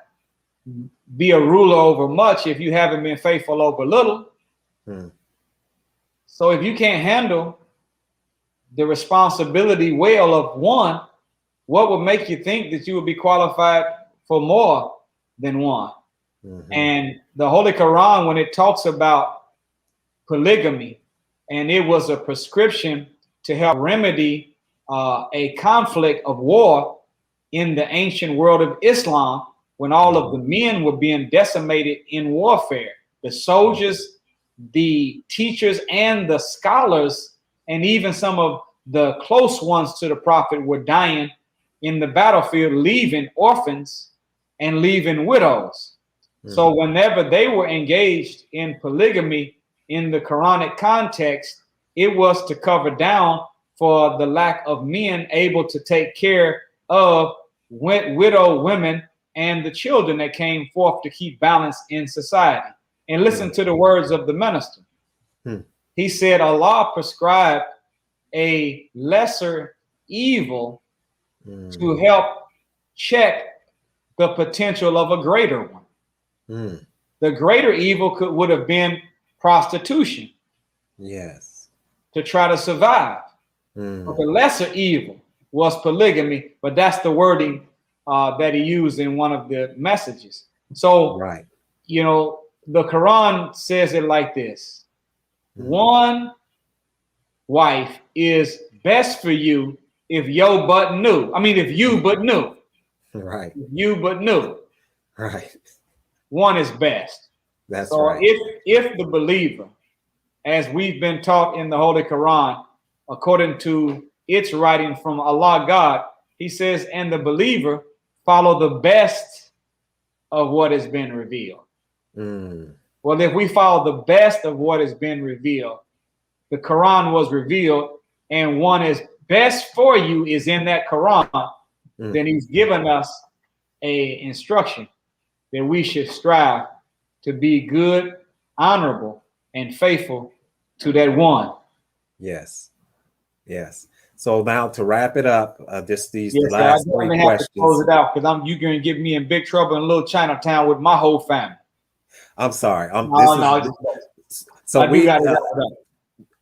Speaker 5: be a ruler over much if you haven't been faithful over little. So if you can't handle the responsibility well of one, what would make you think that you would be qualified for more than one? And the Holy Quran, when it talks about polygamy, and it was a prescription to help remedy a conflict of war in the ancient world of Islam, when all of the men were being decimated in warfare, the soldiers, the teachers, and the scholars, and even some of the close ones to the prophet were dying in the battlefield, leaving orphans and leaving widows. So whenever they were engaged in polygamy in the Quranic context, it was to cover down for the lack of men able to take care of widow women and the children that came forth to keep balance in society. And listen to the words of the minister. He said, Allah prescribed a lesser evil to help check the potential of a greater one. The greater evil would have been prostitution. Yes. To try to survive. But the lesser evil was polygamy, but that's the wording that he used in one of the messages. So, you know, the Quran says it like this. One wife is best for you if your butt knew. I mean, if you but knew. If you but knew. One is best. That's so right. If the believer, as we've been taught in the Holy Quran, according to its writing from Allah God, he says, and the believer follow the best of what has been revealed.
Speaker 4: Mm.
Speaker 5: Well, if we follow the best of what has been revealed, the Quran was revealed, and one is best for you is in that Quran, then he's given us a instruction that we should strive to be good, honorable, and faithful to that one.
Speaker 4: Yes. Yes. So now to wrap it up, just these
Speaker 5: Yes,
Speaker 4: last
Speaker 5: sir, I
Speaker 4: three
Speaker 5: have to close
Speaker 4: questions.
Speaker 5: it out because you're going to get me in big trouble in little Chinatown with my whole family.
Speaker 4: I'm sorry.
Speaker 5: No,
Speaker 4: so
Speaker 5: I do got it.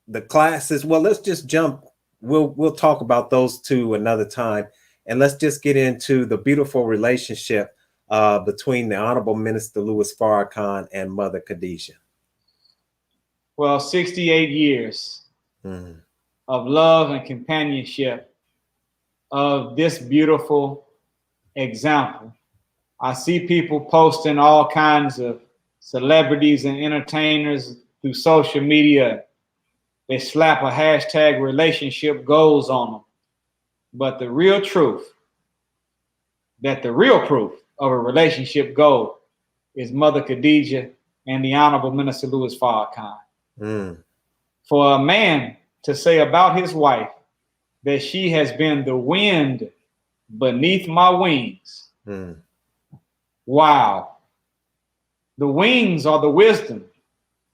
Speaker 4: The classes. Well, let's just jump. We'll talk about those two another time, and let's just get into the beautiful relationship between the Honorable Minister Louis Farrakhan and Mother Khadijah.
Speaker 5: Well, 68 years of love and companionship of this beautiful example. I see people posting all kinds of celebrities and entertainers through social media. They slap a hashtag relationship goals on them. But the real proof of a relationship goal is Mother Khadijah and the Honorable Minister Louis Farrakhan. For a man to say about his wife that she has been the wind beneath my wings. Wow. The wings are the wisdom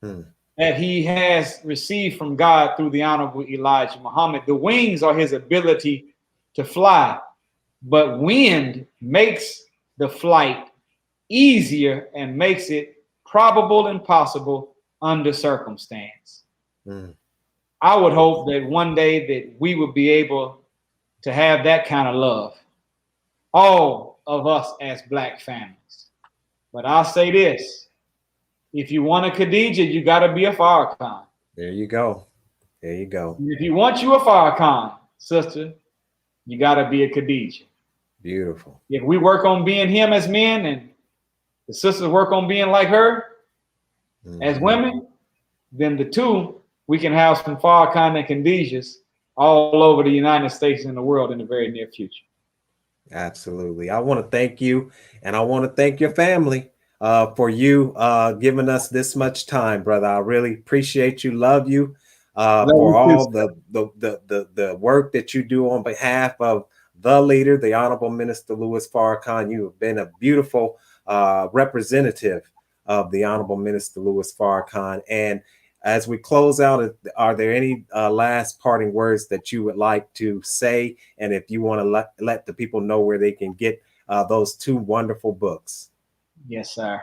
Speaker 5: that he has received from God through the Honorable Elijah Muhammad. The wings are his ability to fly, but wind makes the flight easier and makes it probable and possible under circumstance. I would hope that one day that we would be able to have that kind of love, all of us as Black families. But I'll say this, if you want a Khadijah, you got to be a Farrakhan.
Speaker 4: There you go. There you go.
Speaker 5: If you want you a Farrakhan, sister, you got to be a Khadijah.
Speaker 4: Beautiful.
Speaker 5: If we work on being him as men and the sisters work on being like her as women, then the two, we can have some Farrakhan and Khadijahs all over the United States and the world in the very near future.
Speaker 4: Absolutely. I want to thank you, and I want to thank your family for you giving us this much time, brother. I really appreciate you, love you for all the work that you do on behalf of the leader, the Honorable Minister Louis Farrakhan. You have been a beautiful representative of the Honorable Minister Louis Farrakhan. And as we close out, are there any last parting words that you would like to say? And if you want to let the people know where they can get those two wonderful books.
Speaker 5: Yes, sir.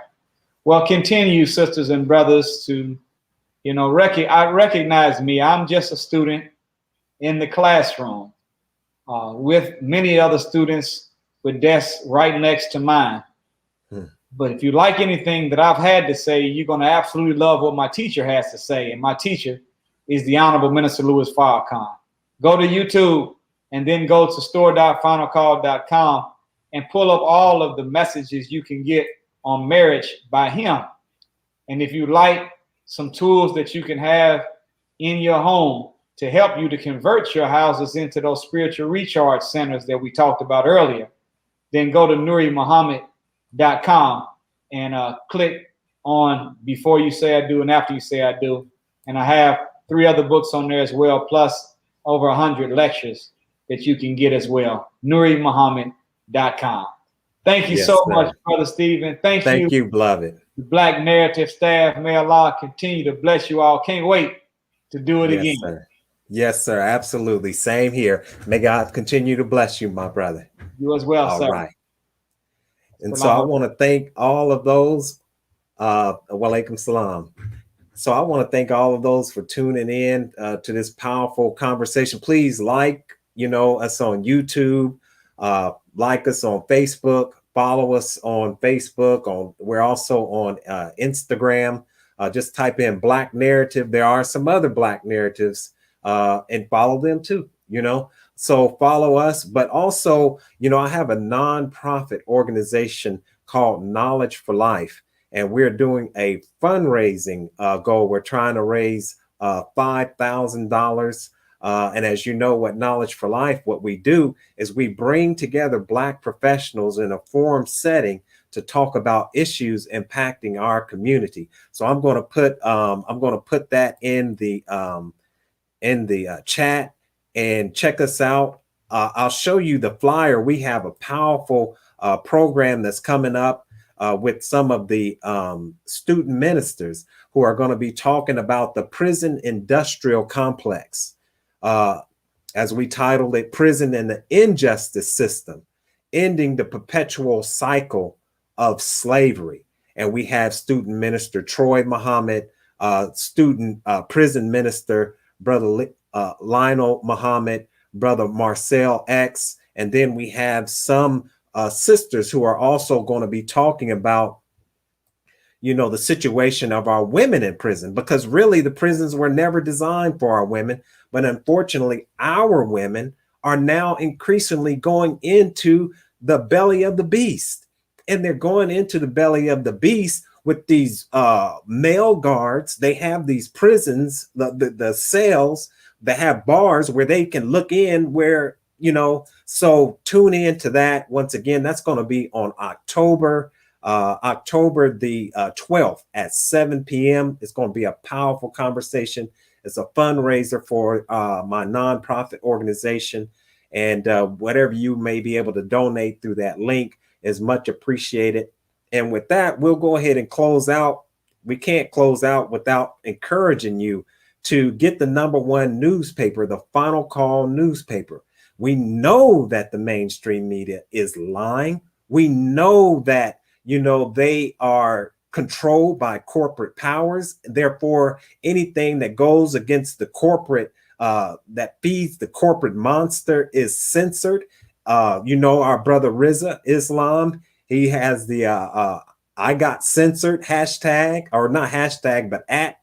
Speaker 5: Well, continue, sisters and brothers, to, recognize me. I'm just a student in the classroom with many other students with desks right next to mine. But if you like anything that I've had to say, you're going to absolutely love what my teacher has to say. And my teacher is the Honorable Minister Louis Farrakhan. Go to YouTube and then go to store.finalcall.com and pull up all of the messages you can get on marriage by him. And if you like some tools that you can have in your home to help you to convert your houses into those spiritual recharge centers that we talked about earlier, then go to NuriMuhammad.com and click on Before You Say I Do and After You Say I Do. And I have 3 other books on there as well, plus over 100 lectures that you can get as well. NuriMuhammad.com. Thank you so much, Brother Stephen. Thank you,
Speaker 4: beloved.
Speaker 5: The Black Narrative staff. May Allah continue to bless you all. Can't wait to do it again.
Speaker 4: Sir. Yes, sir. Absolutely. Same here. May God continue to bless you, my brother.
Speaker 5: You as well, sir.
Speaker 4: All right. And so I want to thank all of those. Walaikum salam. So I want to thank all of those for tuning in to this powerful conversation. Please like, us on YouTube, like us on Facebook, follow us on Facebook. We're also on Instagram. Just type in Black Narrative. There are some other Black narratives and follow them too, So follow us, but also, I have a nonprofit organization called Knowledge for Life, and we're doing a fundraising goal. We're trying to raise $5,000. And as you know, what Knowledge for Life, what we do is we bring together Black professionals in a forum setting to talk about issues impacting our community. So I'm going to put that in the chat, and check us out. I'll show you the flyer. We have a powerful program that's coming up with some of the student ministers who are going to be talking about the prison industrial complex. As we titled it, Prison and the Injustice System, Ending the Perpetual Cycle of Slavery. And we have student minister Troy Muhammad, student prison minister Brother Lionel Muhammad, Brother Marcel X, and then we have some sisters who are also going to be talking about, you know, the situation of our women in prison, because really the prisons were never designed for our women. But unfortunately, our women are now increasingly going into the belly of the beast. And they're going into the belly of the beast with these male guards. They have these prisons, the cells that have bars where they can look in, where, you know, so tune in to that. Once again, that's going to be on October the 12th at 7 p.m. It's going to be a powerful conversation. It's a fundraiser for my nonprofit organization, and whatever you may be able to donate through that link is much appreciated. And with that, we'll go ahead and close out. We can't close out without encouraging you to get the #1 newspaper, the Final Call newspaper. We know that the mainstream media is lying. We know that, you know, they are controlled by corporate powers. Therefore, anything that goes against the corporate, that feeds the corporate monster, is censored. You know, our brother Riza Islam, he has the I got censored hashtag, or not hashtag, but @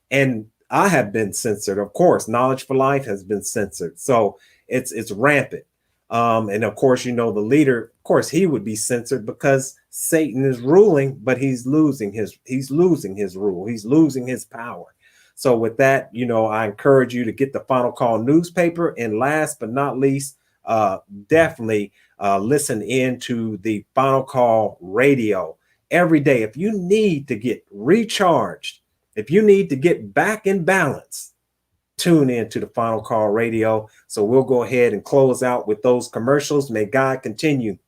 Speaker 4: and I have been censored. Of course, Knowledge for Life has been censored. So it's rampant. And of course, you know, the leader, of course, he would be censored because Satan is ruling, but he's losing his rule. He's losing his power. So with that, you know, I encourage you to get the Final Call newspaper. And last but not least, definitely listen in to the Final Call radio every day. If you need to get recharged, if you need to get back in balance, tune in to the Final Call radio. So we'll go ahead and close out with those commercials. May God continue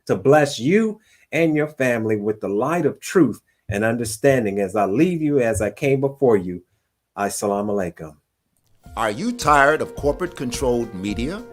Speaker 4: to bless you and your family with the light of truth and understanding as I leave you as I came before you. Assalamu alaikum.
Speaker 6: Are you tired of corporate-controlled media?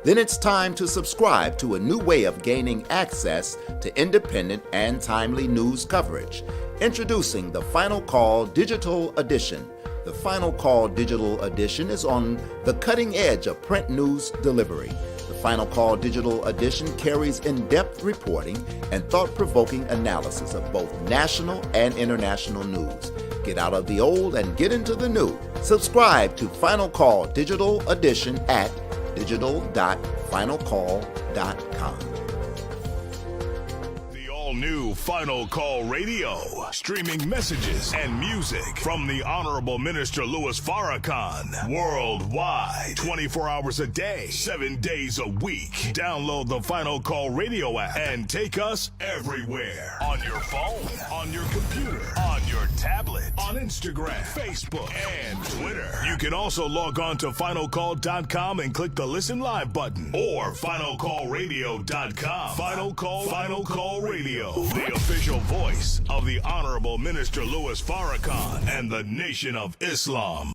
Speaker 6: Then it's time to subscribe to a new way of gaining access to independent and timely news coverage. Introducing the Final Call Digital Edition. The Final Call Digital Edition is on the cutting edge of print news delivery. The Final Call Digital Edition carries in-depth reporting and thought-provoking analysis of both national and international news. Get out of the old and get into the new. Subscribe to Final Call Digital Edition at digital.finalcall.com.
Speaker 7: New Final Call Radio, streaming messages and music from the Honorable Minister Louis Farrakhan worldwide, 24 hours a day, 7 days a week. Download the Final Call Radio app and take us everywhere. On your phone, on your computer, on your tablet, on Instagram, Facebook, and Twitter. You can also log on to finalcall.com and click the Listen Live button, or finalcallradio.com. Final Call Radio. The official voice of the Honorable Minister Louis Farrakhan and the Nation of Islam.